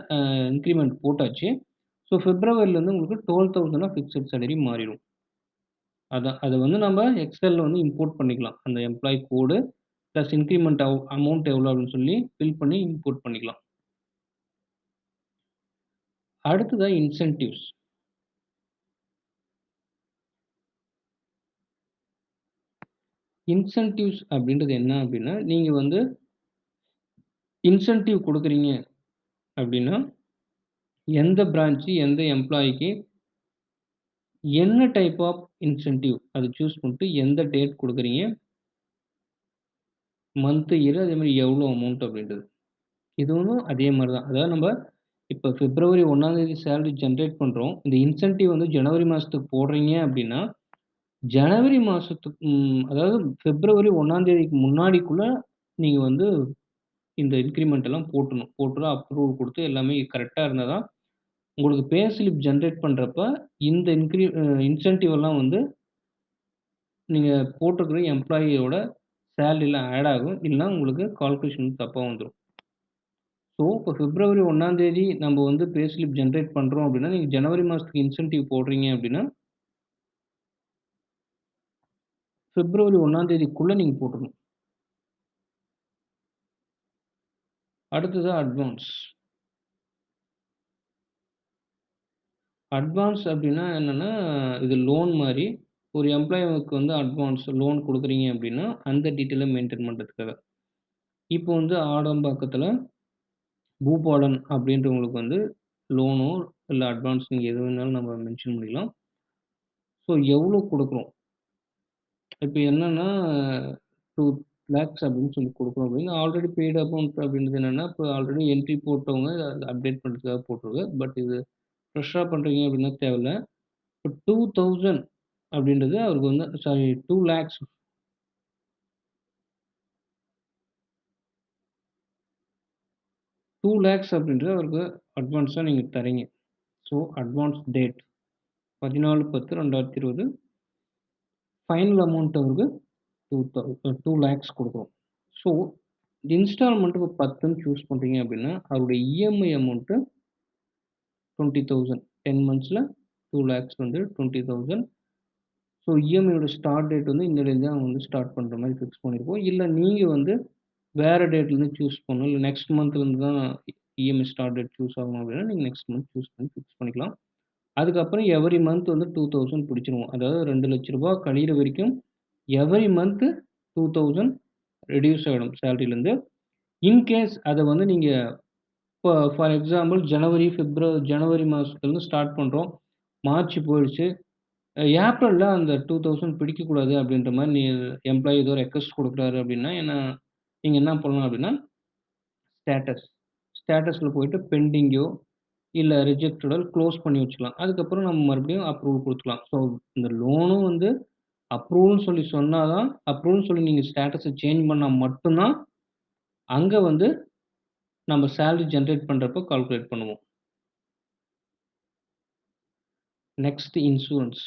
S1: இன்கிரிமென்ட் போட்டாச்சு. ஸோ பிப்ரவரிலருந்து உங்களுக்கு 12,000 பிக்ஸ்ட் சேலரி மாறிரும். அதான். அத வந்து நம்ம எக்ஸெல்ல வந்து இம்போர்ட் பண்ணிக்கலாம். அந்த எம்ப்ளாயி கோடு பிளஸ் இன்கிரிமெண்ட் அமவுண்ட் எவ்வளோ அப்டின்னு சொல்லி ஃபில் பண்ணி இம்போர்ட் பண்ணிக்கலாம். அடுத்ததா இன்சென்டிவ்ஸ். இன்சென்டிவ்ஸ் அப்டின்றது என்ன அப்டின்னா, நீங்க வந்து இன்சென்டிவ் குடுக்குறீங்க அப்டின்னா, எந்த பிரான்ச் எந்த எம்ப்ளாயிக்கு என்ன டைப் ஆஃப் இன்சென்டிவ் அத சூஸ் பண்ணிட்டு எந்த டேட் குடுக்குறீங்க, மந்த், இயர் அதே மாரி எவ்வளோ அமௌண்ட் அப்டின்றது. இதுவும் அதே மாரி தான். அதாவது நம்ப இப்ப பிப்ரவரி 1ஆம் தேதி சேலரி ஜெனரேட் பண்றோம். இந்த இன்சென்டிவ் வந்து ஜனவரி மாசத்துக்கு போடுறீங்க அப்டின்னா, ஜனவரி மாசத்துக்கு அதாவது பிப்ரவரி 1ஆம் தேதிக்கு முன்னாடிக்குள்ள நீங்க வந்து இந்த இன்கிரிமெண்ட் எல்லாம் போட்டுறணும். போட்டு அப்ரூவல் குடுத்து எல்லாமே கரெக்ட்டா இருந்தா தான், உங்களுக்கு பே ஸ்லிப் ஜெனரேட் பண்றப்ப இந்த இன்சென்டிவ் எல்லாம் வந்து நீங்க போட்டிருக்கிற எம்ப்ளாயியோட சேலரில ஆட் ஆகும். இல்லன்னா உங்களுக்கு கால்குலேஷன் தப்பா வந்துரும். ஸோ, இப்போ பிப்ரவரி 1ஆம் தேதி நம்ம வந்து பே ஸ்லிப் ஜெனரேட் பண்றோம் அப்டின்னா, நீங்க ஜனவரி மாசத்துக்கு இன்சென்டிவ் போடுறீங்க அப்டின்னா, பிப்ரவரி 1ஆம் தேதிக்குள்ள நீங்க போட்டுறணும். அடுத்தது அட்வான்ஸ். அட்வான்ஸ் அப்டின்னா என்னன்னா, இது லோன் மாரி. ஒரு எம்ப்ளாயிக்கு வந்து அட்வான்ஸ் லோன் குடுக்குறீங்க அப்டின்னா, அந்த டீட்டெயில மெயின்டெயின் பண்றதுக்காக. இப்போ வந்து ஆடம்பாக்கத்தில பூபாலன் அப்டின்றவங்களுக்கு வந்து லோனோ, இல்ல அட்வான்ஸ் நீங்க எது வேணாலும் நம்ம மென்ஷன் பண்ணிக்கலாம். ஸோ எவ்வளோ குடுக்குறோம்? இப்ப என்னன்னா 2 லேக்ஸ் அப்படின்னு சொல்லி குடுக்குறோம் அப்படின்னு ஆல்ரெடி பெய்டு அமௌண்ட் அப்படின்றது என்னன்னா, இப்ப ஆல்ரெடி என்ட்ரி போட்டவங்க அப்டேட் பண்றதுக்காக போட்டுருக்கு. பட் இது ஃப்ரெஷ்ஷா பண்றீங்க அப்படின்னா தேவையில்ல. இப்ப 2000 அப்படின்றது அவருக்கு வந்து சாரி 2 லேக்ஸ் 2 லேக்ஸ் அப்படின்றது அவருக்கு அட்வான்ஸா நீங்க தர்றீங்க. So advance date 14/10/2020 final amount அவருக்கு 2 லேக்ஸ் குடுக்குறோம். ஸோ இன்ஸ்டால்மென்ட் இப்ப 10ன்னு சூஸ் பண்றீங்க அப்படின்னா, அவருடைய இஎம்ஐ அமௌண்ட் 20,000 10 மந்த்ஸ்ல 2 லேக்ஸ் வந்து 20,000. ஸோ இஎம்ஐயோட ஸ்டார்ட் டேட் வந்து இன்னையிலேருந்து தான் வந்து ஸ்டார்ட் பண்ற மாரி ஃபிக்ஸ் பண்ணியிருக்கோம். இல்ல நீங்க வந்து வேற டேட்லேருந்து சூஸ் பண்ணணும். இல்ல நெக்ஸ்ட் மந்த்லேருந்து தான் இஎம்ஐ ஸ்டார்ட் டேட் சூஸ் ஆகணும் அப்படின்னா, நீங்க நெக்ஸ்ட் மந்த் சூஸ் பண்ணி ஃபிக்ஸ் பண்ணிக்கலாம். அதுக்கப்புறம் எவரி மந்த் வந்து 2,000 பிடிச்சிருவோம். அதாவது ரூ. 2,00,000 கழியிற வரைக்கும் எவரி மந்த் 2,000 ரெட்யூஸ் ஆயிடும் சேலரிலேருந்து. இன் கேஸ் அத வந்து நீங்க இப்போ ஃபார் எக்ஸாம்பிள் ஜனவரி மாசத்துலருந்து ஸ்டார்ட் பண்றோம். மார்ச் போயிடுச்சு. ஏப்ரல்ல அந்த 2000 பிடிக்கக்கூடாது அப்படின்ற மாரி எம்ப்ளாயி ஏதோ ரெக்வெஸ்ட் குடுக்குறாரு அப்படின்னா, நீங்க என்ன பண்ணலாம் அப்படின்னா, ஸ்டேட்டஸ். ஸ்டேட்டஸ்ல போயிட்டு பெண்டிங்கோ, இல்ல ரிஜெக்டடோ குளோஸ் பண்ணி வச்சுக்கலாம். அதுக்கப்புறம் நம்ம மறுபடியும் அப்ரூவல் குடுத்துக்கலாம். ஸோ இந்த லோனும் வந்து அப்ரூவல்ன்னு சொல்லி சொன்னா தான் அப்ரூவல்ன்னு சொல்லி நீங்க ஸ்டேட்டஸ சேஞ்ச் பண்ணா மட்டும் தான், அங்க வந்து நம்ம சேலரி ஜெனரேட் பண்றப்போ கால்குலேட் பண்ணுவோம். Next insurance.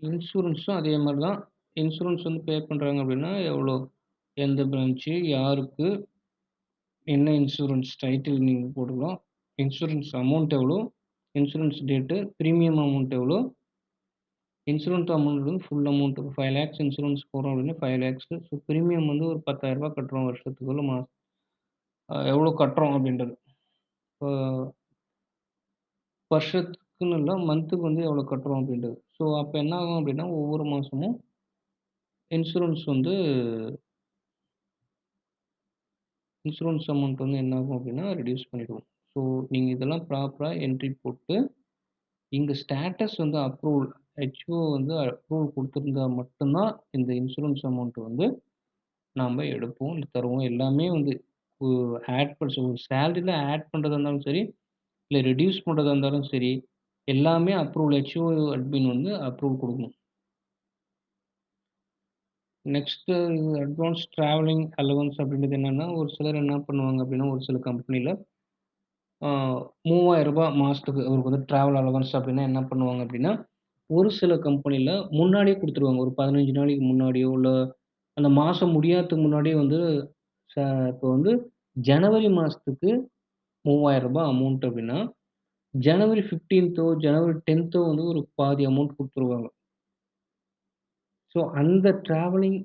S1: இன்சூரன்ஸும் அதே மாரி தான். இன்சூரன்ஸ் வந்து பே பண்றாங்க அப்டின்னா, எவ்வளோ? எந்த பிரான்ச்சு? யாருக்கு? என்ன இன்சூரன்ஸ் டைட்டில் நீங்க போட்டுக்கலாம். இன்சூரன்ஸ் அமௌண்ட் எவ்வளோ? இன்சூரன்ஸ் டேட்டு, பிரீமியம் அமௌண்ட் எவ்வளோ? இன்சூரன்ஸ் அமௌண்ட் வந்து ஃபுல் அமௌண்ட் 5 லேக்ஸ் இன்சூரன்ஸ் போடுறோம் அப்டின்னா 5 லேக்ஸ். ஸோ பிரீமியம் வந்து ஒரு ரூ. 10,000 கட்டுறோம் வருஷத்துக்கு. இல்ல எவ்வளோ கட்டுறோம் அப்டின்றது. இப்போ வருஷத்துக்குன்னு இல்ல, மந்த்துக்கு வந்து எவ்வளோ கட்டுறோம் அப்டின்றது. ஸோ அப்ப என்ன ஆகும் அப்டின்னா, ஒவ்வொரு மாசமும் இன்சூரன்ஸ் வந்து இன்சூரன்ஸ் அமௌண்ட் வந்து என்ன ஆகும் அப்டின்னா, ரெட்யூஸ் பண்ணிடுவோம். ஸோ நீங்க இதெல்லாம் ப்ராப்பரா என்ட்ரி போட்டு, இங்க ஸ்டேட்டஸ் வந்து அப்ரூவல் ஹெச்ஓ வந்து அப்ரூவல் குடுத்திருந்தா மட்டும் தான், இந்த இன்சூரன்ஸ் அமௌண்ட் வந்து நாம எடுப்போம், இல்ல தருவோம். எல்லாமே வந்து ஒ ஆட் ஒரு சேலரில ஆட் பண்றதா இருந்தாலும் சரி, இல்ல ரெட்யூஸ் பண்றதா இருந்தாலும் சரி, எல்லாமே அப்ரூவல் ஹெச்ஓ அட்மின் வந்து அப்ரூவல் குடுக்கணும். நெக்ஸ்ட்டு அட்வான்ஸ் ட்ராவலிங் அலவன்ஸ் அப்படின்றது என்னன்னா, ஒரு சிலர் என்ன பண்ணுவாங்க அப்படின்னா, ஒரு சில கம்பெனில ஆ ரூ. 3000 மாசத்துக்கு அவருக்கு வந்து ட்ராவல் அலவன்ஸ் அப்படின்னா என்ன பண்ணுவாங்க அப்படின்னா, ஒரு சில கம்பெனில முன்னாடியே குடுத்துருவாங்க. ஒரு 15 நாளைக்கு முன்னாடியோ, இல்ல அந்த மாசம் முடியறதுக்கு முன்னாடியே வந்து ச இப்போ வந்து ஜனவரி மாசத்துக்கு ரூ. 3000 அமௌண்ட் அப்படின்னா, ஜனவரி 15தோ, ஜனவரி 10தோ வந்து ஒரு பாதி அமௌண்ட் குடுத்துருவாங்க. ஸோ அந்த ட்ராவலிங்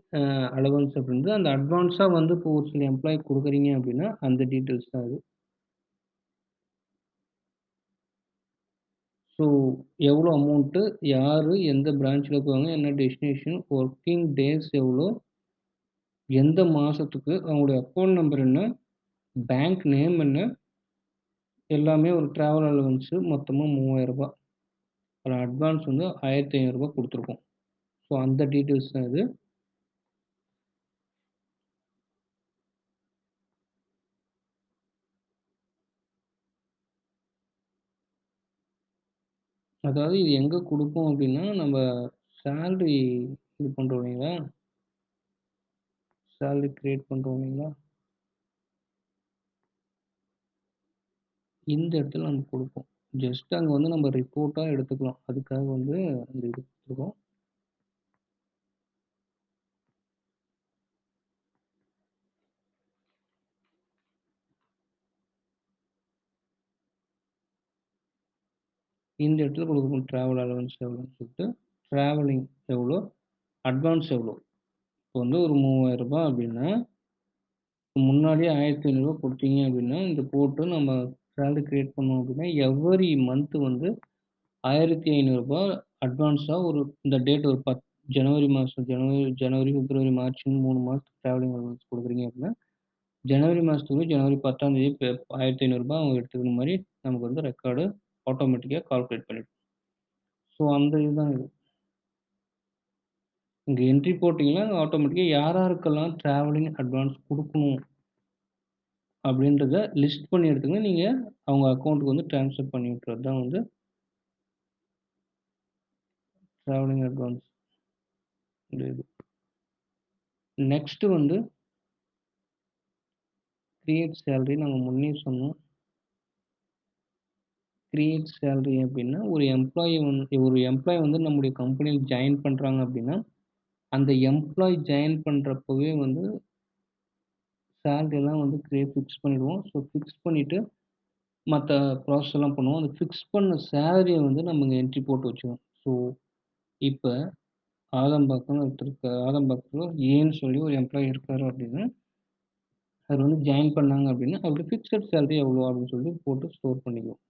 S1: அலவன்ஸ் அப்படின்றது அந்த அட்வான்ஸா வந்து இப்போ ஒரு சில எம்ப்ளாயிக்கு குடுக்குறீங்க அப்படின்னா, அந்த டீட்டெயில்ஸ் தான் அது. ஸோ எவ்வளோ அமௌண்ட்டு, யாரு, எந்த பிரான்ச்ல இருக்குறாங்க, என்ன டெஸ்டினேஷன், ஒர்க்கிங் டேஸ் எவ்வளோ, எந்த மாசத்துக்கு, அவங்களுடைய அக்கவுண்ட் நம்பர் என்ன, பேங்க் நேம் என்ன, எல்லாமே ஒரு ட்ராவல் அலவன்ஸு மொத்தமா ரூ. 3000. ஒரு அட்வான்ஸ் வந்து ரூ. 1500 குடுத்துருக்கோம். ஸோ அந்த டீட்டெயில்ஸ் தான் இது. அதாவது இது எங்க குடுப்போம் அப்டின்னா, நம்ம சேலரி இது பண்றோம் இல்லைங்களா? சேலரி கிரியேட் பண்றோம் இல்லைங்களா? இந்த இடத்துல நம்ம குடுப்போம். ஜஸ்ட் அங்க வந்து நம்ம ரிப்போர்ட்டா எடுத்துக்கலாம். அதுக்காக வந்து அந்த இது குடுத்துருக்கோம். இந்த இடத்துல குடுக்கணும் டிராவல் அலவன்ஸ் எவ்வளோன்னு சொல்லிட்டு, டிராவலிங் எவ்வளோ, அட்வான்ஸ் எவ்வளோ. இப்போ வந்து ஒரு ரூ. 3000 அப்டின்னா, முன்னாடியே ரூ. 1500 குடுத்தீங்க அப்டின்னா, இத போட்டு நம்ம சேலரி கிரியேட் பண்ணோம் அப்டின்னா, எவரி மந்த் வந்து ரூ. 1500 அட்வான்ஸா ஒரு இந்த டேட் ஒரு ஜனவரி மாசம் ஜனவரி, பிப்ரவரி, மார்ச்ன்னு 3 மாசத்துக்கு டிராவலிங் அலவன்ஸ் குடுக்குறீங்க அப்டின்னா, ஜனவரி மாசத்துக்கு ஜனவரி 10ஆம் தேதி ரூ. 1500 அவங்க எடுத்துக்கிற மாரி நமக்கு வந்து ரெக்கார்டு ஆட்டோமேட்டிக்கா கால்குலேட் பண்ணிடும். ஸோ அந்த இதுதான் இது. இங்க என்ட்ரி போட்டீங்கன்னா, ஆட்டோமேட்டிக்கா யார் யாருக்கெல்லாம் டிராவலிங் அட்வான்ஸ் குடுக்கணும் அப்படின்றத லிஸ்ட் பண்ணி எடுத்துங்க. நீங்க அவங்க அக்கவுண்ட்க்கு வந்து ட்ரான்ஸ்ஃபர் பண்ணி விட்டுறது தான் வந்து டிராவலிங் அட்வான்ஸ் இந்த இது. நெக்ஸ்ட் வந்து கிரியேட் சேலரி நம்ம முன்னயே சொன்னோம். கிரியேட் சேலரி அப்படின்னா, ஒரு எம்ப்ளாயி வந்து நம்முடைய கம்பெனியில ஜாயின் பண்றாங்க அப்படின்னா, அந்த எம்ப்ளாயி ஜாயின் பண்றப்பவே வந்து சேலரியெல்லாம் வந்து ஃபிக்ஸ் பண்ணிடுவோம். ஸோ ஃபிக்ஸ் பண்ணிட்டு மத்த ப்ராசஸ் எல்லாம் பண்ணுவோம். அந்த ஃபிக்ஸ் பண்ண சேலரிய வந்து நம்ம இங்க என்ட்ரி போட்டு வச்சுருவோம். ஸோ இப்ப ஆதம்பாக்கம்னு ஒருத்தர் இருக்காரு. ஆதம்பாக்கத்துல ஏன்னு சொல்லி ஒரு எம்ப்ளாயி இருக்காரு அப்படின்னா, அவரு வந்து ஜாயின் பண்ணாங்க அப்படின்னா, அவருக்கு ஃபிக்ஸட் சேலரி எவ்வளோ அப்படின்னு சொல்லி போட்டு ஸ்டோர் பண்ணிக்குவோம்.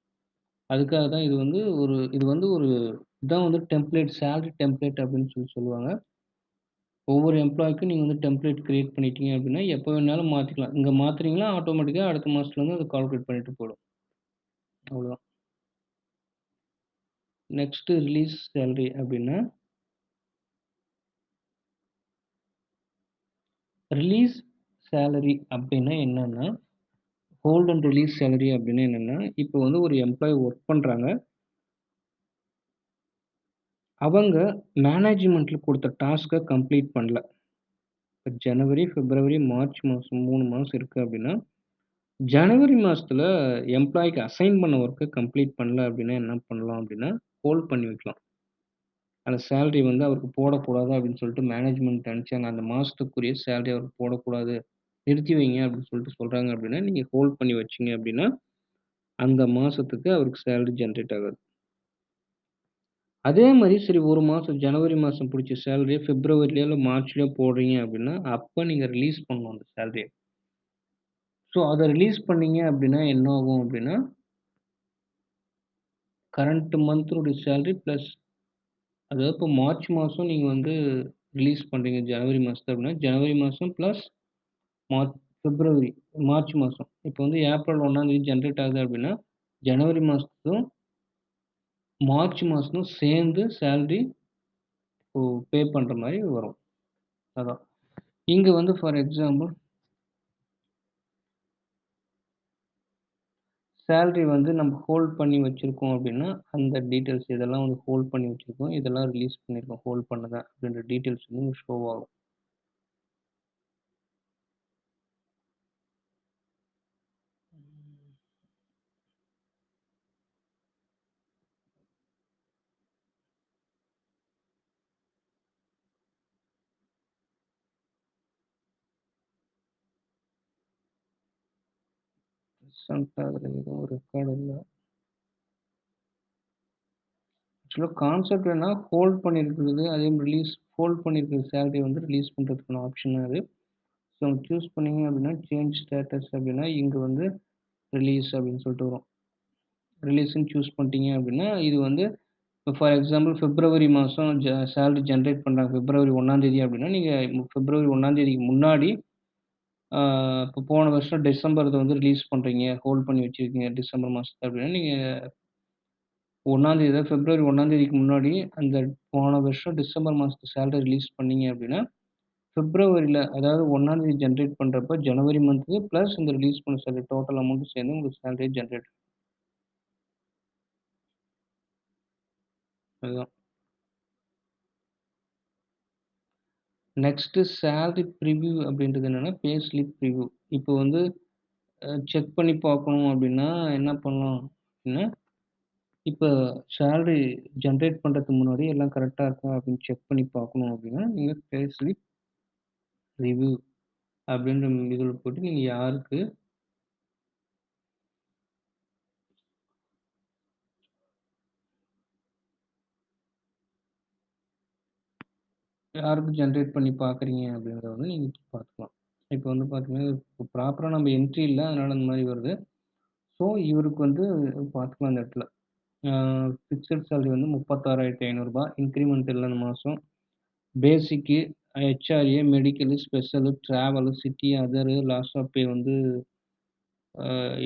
S1: அதுக்காக தான் இது வந்து ஒரு இதான் வந்து டெம்ப்ளேட் சேலரி டெம்ப்ளேட் அப்படின்னு சொல்லி சொல்லுவாங்க. ஒவ்வொரு எம்ப்ளாய்க்கும் நீங்க வந்து டெம்ப்ளேட் கிரியேட் பண்ணிட்டீங்க அப்படின்னா, எப்ப வேணாலும் மாத்திக்கலாம். இங்க மாத்துனீங்கன்னா, ஆட்டோமேட்டிக்கா அடுத்த மாசத்துலருந்து அது கால்குலேட் பண்ணிட்டு போயிடும். அவ்வளோதான். நெக்ஸ்ட் ரிலீஸ் சேலரி அப்படின்னா, ரிலீஸ் சேலரி அப்படின்னா என்னன்னா, ஹோல்ட் அண்ட் ரிலீஸ் சேலரி அப்படின்னா என்னன்னா, இப்போ வந்து ஒரு எம்ப்ளாயி ஒர்க் பண்றாங்க. அவங்க மேனேஜ்மென்ட்ல குடுத்த டாஸ்க்க கம்ப்ளீட் பண்ணல. இப்ப ஜனவரி, பிப்ரவரி, மார்ச் மாசம் 3 மாசம் இருக்கு அப்படின்னா, ஜனவரி மாசத்துல எம்ப்ளாயிக்கு அசைன் பண்ண ஒர்க்க கம்ப்ளீட் பண்ணல அப்படின்னா என்ன பண்ணலாம் அப்படின்னா, ஹோல்ட் பண்ணி வைக்கலாம். அந்த சேலரி வந்து அவருக்கு போடக்கூடாது அப்படின்னு சொல்லிட்டு மேனேஜ்மென்ட் நெனச்சாங்க. அந்த மாசத்துக்குரிய சேலரி அவருக்கு போடக்கூடாது. நிறுத்தி வைங்க அப்படின்னு சொல்லிட்டு சொல்றாங்க அப்படின்னா, நீங்க ஹோல்ட் பண்ணி வச்சீங்க அப்படின்னா, அந்த மாசத்துக்கு அவருக்கு சேலரி ஜெனரேட் ஆகாது. அதே மாரி சரி 1 மாசம் ஜனவரி மாசம் புடிச்ச சேலரிய பிப்ரவரிலயோ, இல்ல மார்ச்லயோ போடுறீங்க அப்படின்னா, அப்ப நீங்க ரிலீஸ் பண்ணணும் அந்த சேலரிய. ஸோ அத ரிலீஸ் பண்ணீங்க அப்படின்னா என்ன ஆகும் அப்படின்னா, கரண்ட் மந்த்தோட சேலரி பிளஸ் அதாவது இப்போ மார்ச் மாசம் நீங்க வந்து ரிலீஸ் பண்றீங்க ஜனவரி மாசத்துல அப்படின்னா, ஜனவரி மாசம் பிளஸ் மார்ச் பிப்ரவரி, மார்ச் மாசம். இப்போ வந்து ஏப்ரல் 1ஆம் தேதி ஜெனரேட் ஆகுது அப்படின்னா, ஜனவரி மாசத்தும், மார்ச் மாசமும் சேர்ந்து சேலரி இப்போ பே பண்ற மாரி வரும். அதான். இங்க வந்து ஃபார் எக்ஸாம்பிள் சேலரி வந்து நம்ம ஹோல்ட் பண்ணி வச்சிருக்கோம் அப்படின்னா, அந்த டீட்டெயில்ஸ் இதெல்லாம் வந்து ஹோல்ட் பண்ணி வச்சிருக்கோம். இதெல்லாம் ரிலீஸ் பண்ணியிருக்கோம். ஹோல்ட் பண்ணத அப்படின்ற டீட்டெயில்ஸ் வந்து ஷோ ஆகும். ரீசென்ட்டா அதில எதுவும் ரெக்கார்ட் இல்ல. ஆக்சுவலா கான்செப்ட் என்னன்னா, ஹோல்ட் பண்ணியிருக்கிறது, அதே மாரி ஹோல்ட் பண்ணியிருக்கிற சேலரிய வந்து ரிலீஸ் பண்றதுக்கான ஆப்ஷன் அது. ஸோ சூஸ் பண்ணீங்க அப்படின்னா, சேஞ்ச் ஸ்டேட்டஸ் அப்படின்னா, இங்க வந்து ரிலீஸ் அப்படின்னு சொல்லிட்டு வரும். ரிலீஸ்ன்னு சூஸ் பண்ணிட்டீங்க அப்படின்னா, இது வந்து ஃபார் எக்ஸாம்பிள் பிப்ரவரி மாசம் சேலரி ஜெனரேட் பண்றாங்க. பிப்ரவரி 1ஆம் தேதி அப்படின்னா, நீங்க பிப்ரவரி 1ஆம் தேதிக்கு முன்னாடி இப்போ போன வருஷம் டிசம்பர்த வந்து ரிலீஸ் பண்றீங்க. ஹோல்ட் பண்ணி வச்சிருக்கீங்க டிசம்பர் மாசத்த அப்படின்னா, நீங்க 1ஆம் தேதி அதாவது பிப்ரவரி 1ஆம் தேதிக்கு முன்னாடி அந்த போன வருஷம் டிசம்பர் மாசத்து சேலரி ரிலீஸ் பண்ணீங்க அப்படின்னா, பிப்ரவரில அதாவது 1ஆம் தேதி ஜெனரேட் பண்றப்ப ஜனவரி மந்த்து பிளஸ் இந்த ரிலீஸ் பண்ண சேலரி டோட்டல் அமௌண்ட்டும் சேர்ந்து உங்களுக்கு சேலரி ஜெனரேட் அதுதான். நெக்ஸ்ட்டு சேலரி பிரிவ்யூ அப்படின்றது என்னன்னா, பே ஸ்லிப் பிரிவ்யூ. இப்போ வந்து செக் பண்ணி பார்க்கணும் அப்படின்னா, என்ன பண்ணலாம் அப்படின்னா, இப்ப சேலரி ஜெனரேட் பண்றதுக்கு முன்னாடி எல்லாம் கரெக்ட்டா இருக்கா அப்படின்னு செக் பண்ணி பார்க்கணும் அப்படின்னா, நீங்க பே ஸ்லிப் ரிவ்யூ அப்படின்ற இதுல போட்டு நீங்க யாருக்கு ஜெனரேட் பண்ணி பார்க்குறீங்க அப்படின்றத வந்து நீங்க பார்த்துக்கலாம். இப்போ வந்து பார்த்தீங்கன்னா, இப்போ ப்ராப்பரா நம்ம என்ட்ரி இல்ல. அதனால இந்த மாரி வருது. ஸோ இவருக்கு வந்து பார்த்துக்கலாம் இந்த இடத்துல. ஆ ஃபிக்ஸட் சேலரி வந்து ரூ. 36,500 இன்கிரிமெண்ட் இல்ல இந்த மாசம். Basic, HRA, medical, special, travel, city, other, loss of pay வந்து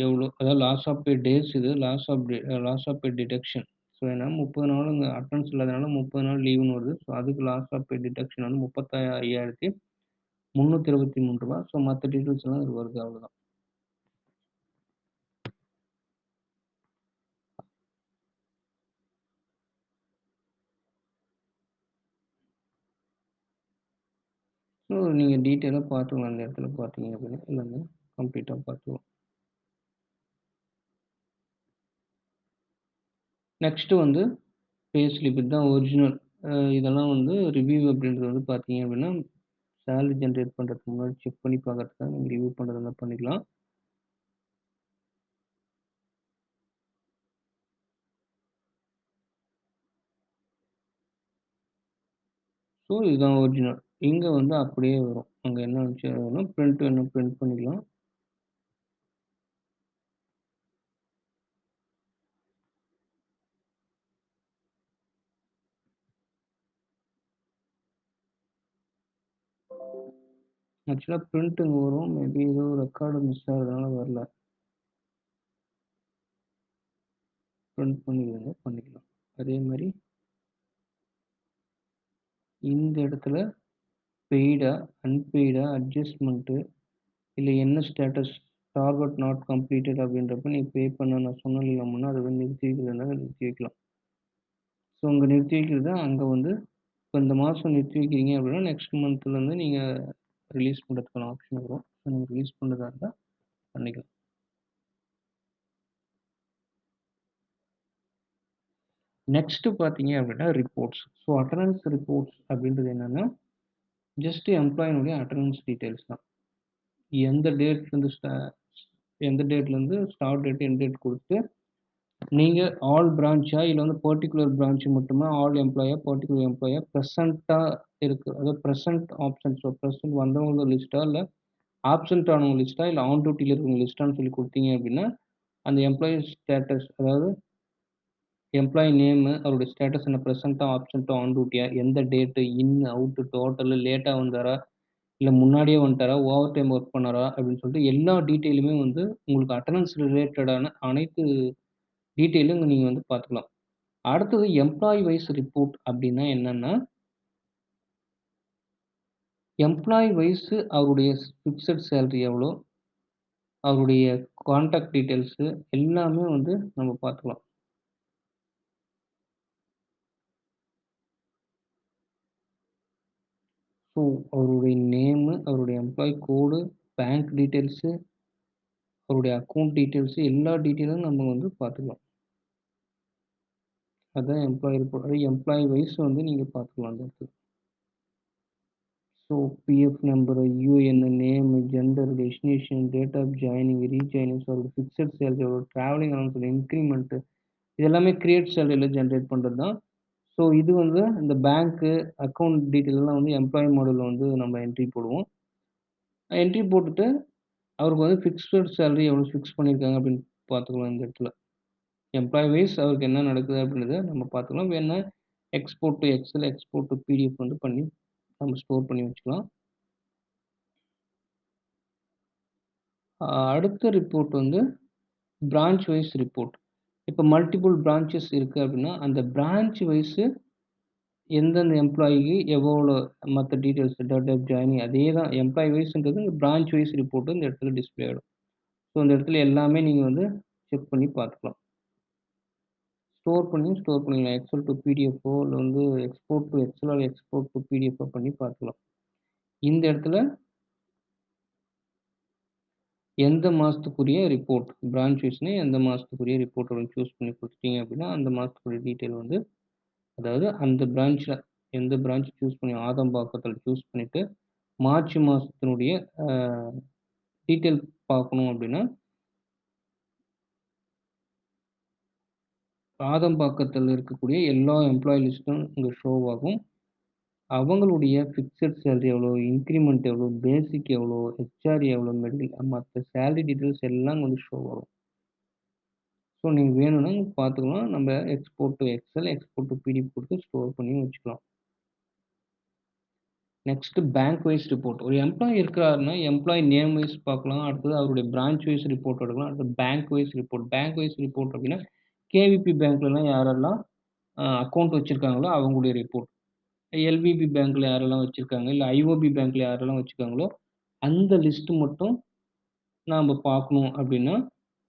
S1: எவ்வளோ? அதாவது லாஸ் ஆஃப் பே டேஸ் இது. Loss of pay deduction. So ஏன்னா 30 நாள் இங்க அட்டெண்டன்ஸ் இல்லாதனால 30 நாள் லீவுன்னு வருது. ஸோ அதுக்கு லாஸ் ஆஃப் பே டிடக்ஷன் வந்து ரூ. 35,323. ஸோ மத்த டீட்டெயில்ஸ் எல்லாம் இதுல வருது அவ்வளோதான். ஸோ நீங்க டீட்டெயிலா பார்த்துக்கலாம். அந்த இடத்துல பார்த்தீங்க அப்படின்னா, எல்லாமே கம்ப்ளீட்டா பார்த்துக்கலாம். நெக்ஸ்ட்டு வந்து பே ஸ்லிப் இதுதான் ஒரிஜினல். இதெல்லாம் வந்து ரிவ்யூ அப்படின்றது வந்து பார்த்தீங்க அப்படின்னா, சேலரி ஜெனரேட் பண்றதுக்கு முன்னாடி செக் பண்ணி பார்க்கறதுக்காக நீங்க ரிவ்யூ பண்றதா இருந்தா பண்ணிக்கலாம். ஸோ இதுதான் ஒரிஜினல். இங்க வந்து அப்படியே வரும். அங்க என்ன வந்துச்சு வேணும் பிரிண்ட் வேணும் பிரிண்ட் பண்ணிக்கலாம். ஆக்சுவலா பிரிண்ட் இங்க வரும். மேபி ஏதோ ரெக்கார்டு மிஸ் ஆகுறதுனால வரல. பிரிண்ட் பண்ணிக்கலாம். அதே மாரி இந்த இடத்துல பெய்டா, அன்பெய்டா, அட்ஜஸ்ட்மென்ட்டு இல்ல என்ன ஸ்டேட்டஸ் டார்கெட் நாட் கம்ப்ளீட்டட் அப்படின்றப்ப நீ பே பண்ண நான் சொன்னேன் இல்லையா முன்ன அத வந்து நிறுத்தி வைக்கிறதுனா நிறுத்தி வைக்கலாம். ஸோ அங்க நிறுத்தி வைக்கிறது அங்க வந்து இப்ப இந்த மாசம் நிறுத்தி வைக்கிறீங்க அப்படின்னா, நெக்ஸ்ட் மந்த்லருந்து நீங்க ரிலீஸ் பண்றதுக்கான ஆப்ஷன் வரும். ஸோ நீங்க ரிலீஸ் பண்றதா இருந்தா பண்ணிக்கலாம். நெக்ஸ்ட் பார்த்தீங்க அப்படின்னா ரிப்போர்ட்ஸ். ஸோ அட்டெண்டன்ஸ் ரிப்போர்ட்ஸ் அப்படின்றது என்னன்னா, ஜஸ்ட் எம்ப்ளாயினுடைய அட்டெண்டன்ஸ் டீட்டெயில்ஸ் தான். எந்த டேட்லேருந்து எந்த டேட்லேருந்து ஸ்டார்ட் டேட், எண்ட் டேட் குடுத்து, நீங்க ஆல் பிரான்ச்சா இல்ல வந்து பர்ட்டிகுலர் பிரான்ச் மட்டுமா, ஆல் எம்ப்ளாயா, பர்ட்டிகுலர் எம்ப்ளாயா, பிரசன்ட்டா இருக்கு. அதாவது பிரசன்ட் ஆப்ஷன். ஸோ பிரசன்ட் வந்தவங்க லிஸ்ட்டா, இல்ல ஆப்சென்ட் ஆனவங்க லிஸ்ட்டா, இல்ல ஆன் டியூட்டில இருக்கவங்க லிஸ்ட்டான்னு சொல்லி குடுத்தீங்க அப்படின்னா, அந்த எம்ப்ளாயி ஸ்டேட்டஸ் அதாவது எம்ப்ளாயி நேமு, அவருடைய ஸ்டேட்டஸ் என்ன பிரசென்ட்டா, ஆப்சென்ட்டா, ஆன் டியூட்டியா, எந்த டேட்டு, இன், அவுட், டோட்டலு, லேட்டா வந்தாரா, இல்ல முன்னாடியே வந்துட்டாரா, ஓவர் டைம் ஒர்க் பண்ணாரா அப்படின்னு சொல்லிட்டு எல்லா டீட்டெயிலுமே வந்து உங்களுக்கு அட்டெண்டன்ஸ் ரிலேட்டடான அனைத்து டீட்டெயிலும் நீங்க வந்து பார்த்துக்கலாம். அடுத்தது எம்ப்ளாயி வைஸ் ரிப்போர்ட் அப்படின்னா என்னன்னா, எம்ப்ளாயி வைஸ் அவருடைய ஃபிக்ஸட் சேலரி எவ்வளோ, அவருடைய கான்டாக்ட் டீட்டெயில்ஸு எல்லாமே வந்து நம்ம பார்த்துக்கலாம். ஸோ அவருடைய நேமு, அவருடைய எம்ப்ளாயி கோடு, பேங்க் டீட்டெயில்ஸு, அவருடைய அக்கவுண்ட் டீட்டெயில்ஸ் எல்லா டீட்டெயிலும் நம்ம வந்து பார்த்துக்கலாம். அதான் எம்ப்ளாயி ரிப்போர்ட். அது எம்ப்ளாயி வைஸ் வந்து நீங்க பார்த்துக்கலாம் அந்த இடத்துல. So PF number, UAN, name, gender, destination, date of joining, rejoining, so fixed salary, travelling allowance, increment, இது எல்லாமே கிரியேட் சேலரியில் ஜென்ரேட் பண்ணுறது தான். ஸோ இது வந்து இந்த பேங்க்கு அக்கௌண்ட் டீட்டெயிலெலாம் வந்து எம்ப்ளாயி மாடலில் வந்து நம்ம என்ட்ரி போடுவோம். என்ட்ரி போட்டுட்டு அவருக்கு வந்து ஃபிக்ஸ்டு சேலரி எவ்வளோ ஃபிக்ஸ் பண்ணியிருக்காங்க அப்படின்னு பார்த்துக்கலாம் இந்த இடத்துல. எம்ப்ளாயி வைஸ் அவருக்கு என்ன நடக்குது அப்படின்றத நம்ம பார்த்துக்கலாம். வேணுனா export to Excel, export to PDF வந்து பண்ணி நம்ம ஸ்டோர் பண்ணி வச்சுக்கலாம். அடுத்த ரிப்போர்ட் வந்து பிரான்ச் வைஸ் ரிப்போர்ட். இப்போ மல்டிபிள் பிரான்ச்சஸ் இருக்குது அப்படின்னா அந்த பிரான்ச் வைஸு எந்தெந்த எம்ப்ளாயிக்கு எவ்வளோ மற்ற டீட்டெயில்ஸ் டேட் ஆஃப் ஜாயினிங் அதே தான் எம்ப்ளாயி வைஸ்ன்றது பிரான்ச் வைஸ் ரிப்போர்ட் இந்த இடத்துல டிஸ்பிளே ஆகிடும். ஸோ இந்த இடத்துல எல்லாமே நீங்கள் வந்து செக் பண்ணி பார்த்துக்கலாம். ஸ்டோர் பண்ணிக்கலாம். எக்ஸல் டு பிடிஎஃபோ இல்லை வந்து export to excel or export to பிடிஎஃபோ பண்ணி பார்த்துக்கலாம். இந்த இடத்துல எந்த மாதத்துக்குரிய ரிப்போர்ட் பிரான்ச் வைஸ்னா எந்த மாதத்துக்குரிய ரிப்போர்ட் சூஸ் பண்ணி கொடுத்துட்டீங்க அப்படின்னா அந்த மாதத்துக்குரிய டீட்டெயில் வந்து அதாவது அந்த பிரான்ச்சில் எந்த பிரான்ச் சூஸ் பண்ணி ஆதம்பாக்கத்தில் சூஸ் பண்ணிவிட்டு மார்ச் மாதத்தினுடைய டீட்டெயில் பார்க்கணும் அப்படின்னா ஆதம்பாக்கத்தில் இருக்கக்கூடிய எல்லா எம்ப்ளாயி லிஸ்ட்டும் இங்கே ஷோ ஆகும். அவங்களுடைய ஃபிக்ஸட் சேலரி எவ்வளோ, இன்க்ரிமெண்ட் எவ்வளோ, பேசிக் எவ்வளோ, ஹெச்ஆர் எவ்வளோ, மற்ற சேலரி டீட்டெயில்ஸ் எல்லாம் வந்து ஷோ ஆகும். ஸோ நீங்கள் வேணும்னா பார்த்துக்கலாம். நம்ம export to Excel, export to PDF கொடுத்து ஸ்டோர் பண்ணி வச்சுக்கலாம். Next bank wise report. ஒரு எம்ப்ளாயி இருக்கிறாருன்னா எம்ப்ளாயி நேம் வைஸ் பார்க்கலாம். அடுத்தது அவருடைய பிரான்ச் வைஸ் ரிப்போர்ட் எடுக்கலாம். அடுத்து bank wise report. Bank wise report அப்படின்னா கேவிபி பேங்க்லலாம் யாரெல்லாம் அக்கௌண்ட் வச்சுருக்காங்களோ அவங்களுடைய ரிப்போர்ட். எல்விபி பேங்க்ல யாரெல்லாம் வச்சுருக்காங்க, இல்லை ஐஓபி பேங்க்ல யாரெல்லாம் வச்சுருக்காங்களோ அந்த லிஸ்ட்டு மட்டும் நாம் பார்க்கணும் அப்படின்னா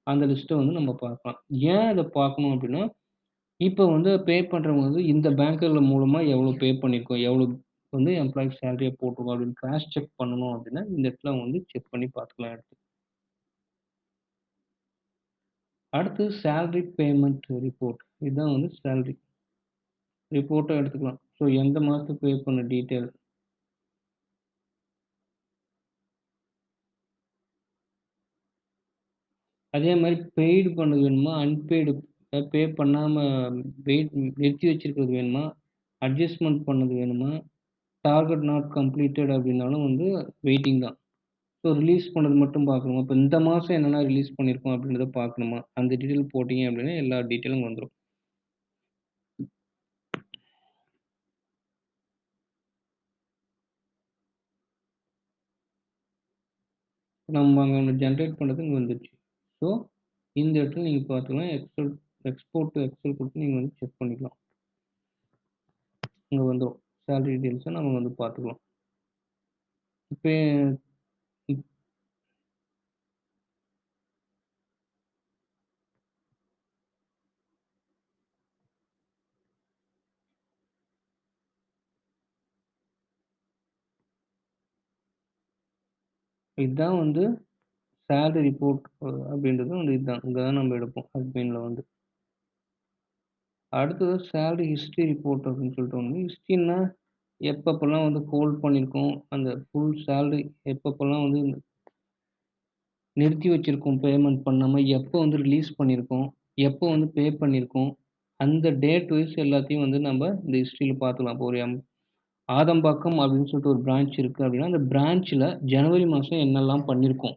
S1: அந்த லிஸ்ட்டை வந்து நம்ம பார்க்கலாம். ஏன் அதை பார்க்கணும் அப்படின்னா இப்போ வந்து பே பண்ணுறவங்க வந்து இந்த பேங்க்குகள் மூலமா எவ்வளோ பே பண்ணியிருக்கோம், எவ்வளோ வந்து எம்ப்ளாயி சேலரியா போட்டிருக்கோம் அப்படின்னு கிராஸ் செக் பண்ணணும் அப்படின்னா, இந்த இடத்துல வந்து செக் பண்ணி பார்த்துக்கலாம் எடுத்து. அடுத்து சேலரி பேமெண்ட் ரிப்போர்ட். இதுதான் வந்து சேலரி ரிப்போர்ட்டா எடுத்துக்கலாம். ஸோ எந்த மாதத்துக்கு பே பண்ண டீட்டெயில். அதே மாரி பெய்டு பண்ணது வேணுமா, அன்பெய்டு பே பண்ணாம நிறுத்தி வச்சிருக்கிறது வேணுமா, அட்ஜஸ்ட்மென்ட் பண்ணது வேணுமா, டார்கெட் நாட் கம்ப்ளீட்டட் அப்படின்னாலும் வந்து வெயிட்டிங் தான். ஸோ ரிலீஸ் பண்ணது மட்டும் பார்க்கணுமா? இப்போ இந்த மாதம் என்னென்ன ரிலீஸ் பண்ணியிருக்கோம் அப்படின்றத பார்க்கணுமா? அந்த டீட்டெயில் போட்டீங்க அப்படின்னா எல்லா டீட்டெயிலும் வந்துரும். நம்ம அங்க ஒண்ணு ஜெனரேட் பண்ணது இங்க வந்துருச்சு. ஸோ இந்த இடத்துல நீங்க பார்த்துக்கலாம். எக்ஸ்போர்ட் டூ எக்ஸல் குடுத்து நீங்க வந்து செக் பண்ணிக்கலாம். இங்க வந்துரும். சேலரி டீட்டெயில்ஸ நம்ம வந்து பார்த்துக்கலாம். இப்ப இப் இதான் வந்து சேலரி ரிப்போர்ட் அப்படின்றது வந்து இதுதான். இங்க தான் நம்ம எடுப்போம். அட்மின்ல வந்து. அடுத்தது சேலரி ஹிஸ்டரி ரிப்போர்ட் அப்படின்னு சொல்லிட்டு ஒண்ணு. ஹிஸ்டரின்னா எப்பப்பலாம் வந்து ஹோல்ட் பண்ணியிருக்கோம். அந்த ஃபுல் சேலரி எப்பப்பலாம் வந்து நிறுத்தி வச்சிருக்கோம் பேமெண்ட் பண்ணாம, எப்போ வந்து ரிலீஸ் பண்ணியிருக்கோம், எப்போ வந்து பே பண்ணியிருக்கோம், அந்த டேட் வைஸ் எல்லாத்தையும் வந்து நம்ம இந்த ஹிஸ்டரியில பார்த்துக்கலாம். இப்போ ஒரு ஆதம்பாக்கம் அப்படின்னு சொல்லிட்டு ஒரு பிரான்ச் இருக்கு அப்படின்னா, அந்த பிரான்ச்ல ஜனவரி மாசம் என்னெல்லாம் பண்ணியிருக்கோம்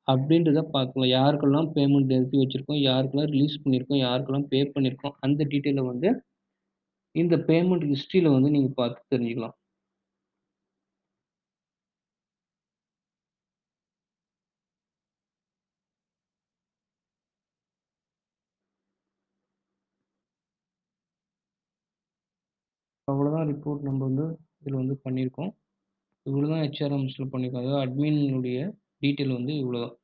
S1: அப்படின்றத பார்க்கலாம். யாருக்கெல்லாம் பேமெண்ட் நிறுத்தி வச்சிருக்கோம், யாருக்கெல்லாம் ரிலீஸ் பண்ணியிருக்கோம், யாருக்கெல்லாம் பே பண்ணியிருக்கோம், அந்த டீட்டெயில வந்து இந்த பேமெண்ட் ஹிஸ்டரியில வந்து நீங்க பார்த்து தெரிஞ்சுக்கலாம். அவ்வளோதான் ரிப்போர்ட் நம்ம வந்து இதில வந்து பண்ணியிருக்கோம். இவ்வளோ தான் ஹெச்ஆர்எம்ஸ்ல பண்ணியிருக்கோம். அதாவது அட்மினுடைய டீட்டெயில் வந்து இவ்வளோ தான்.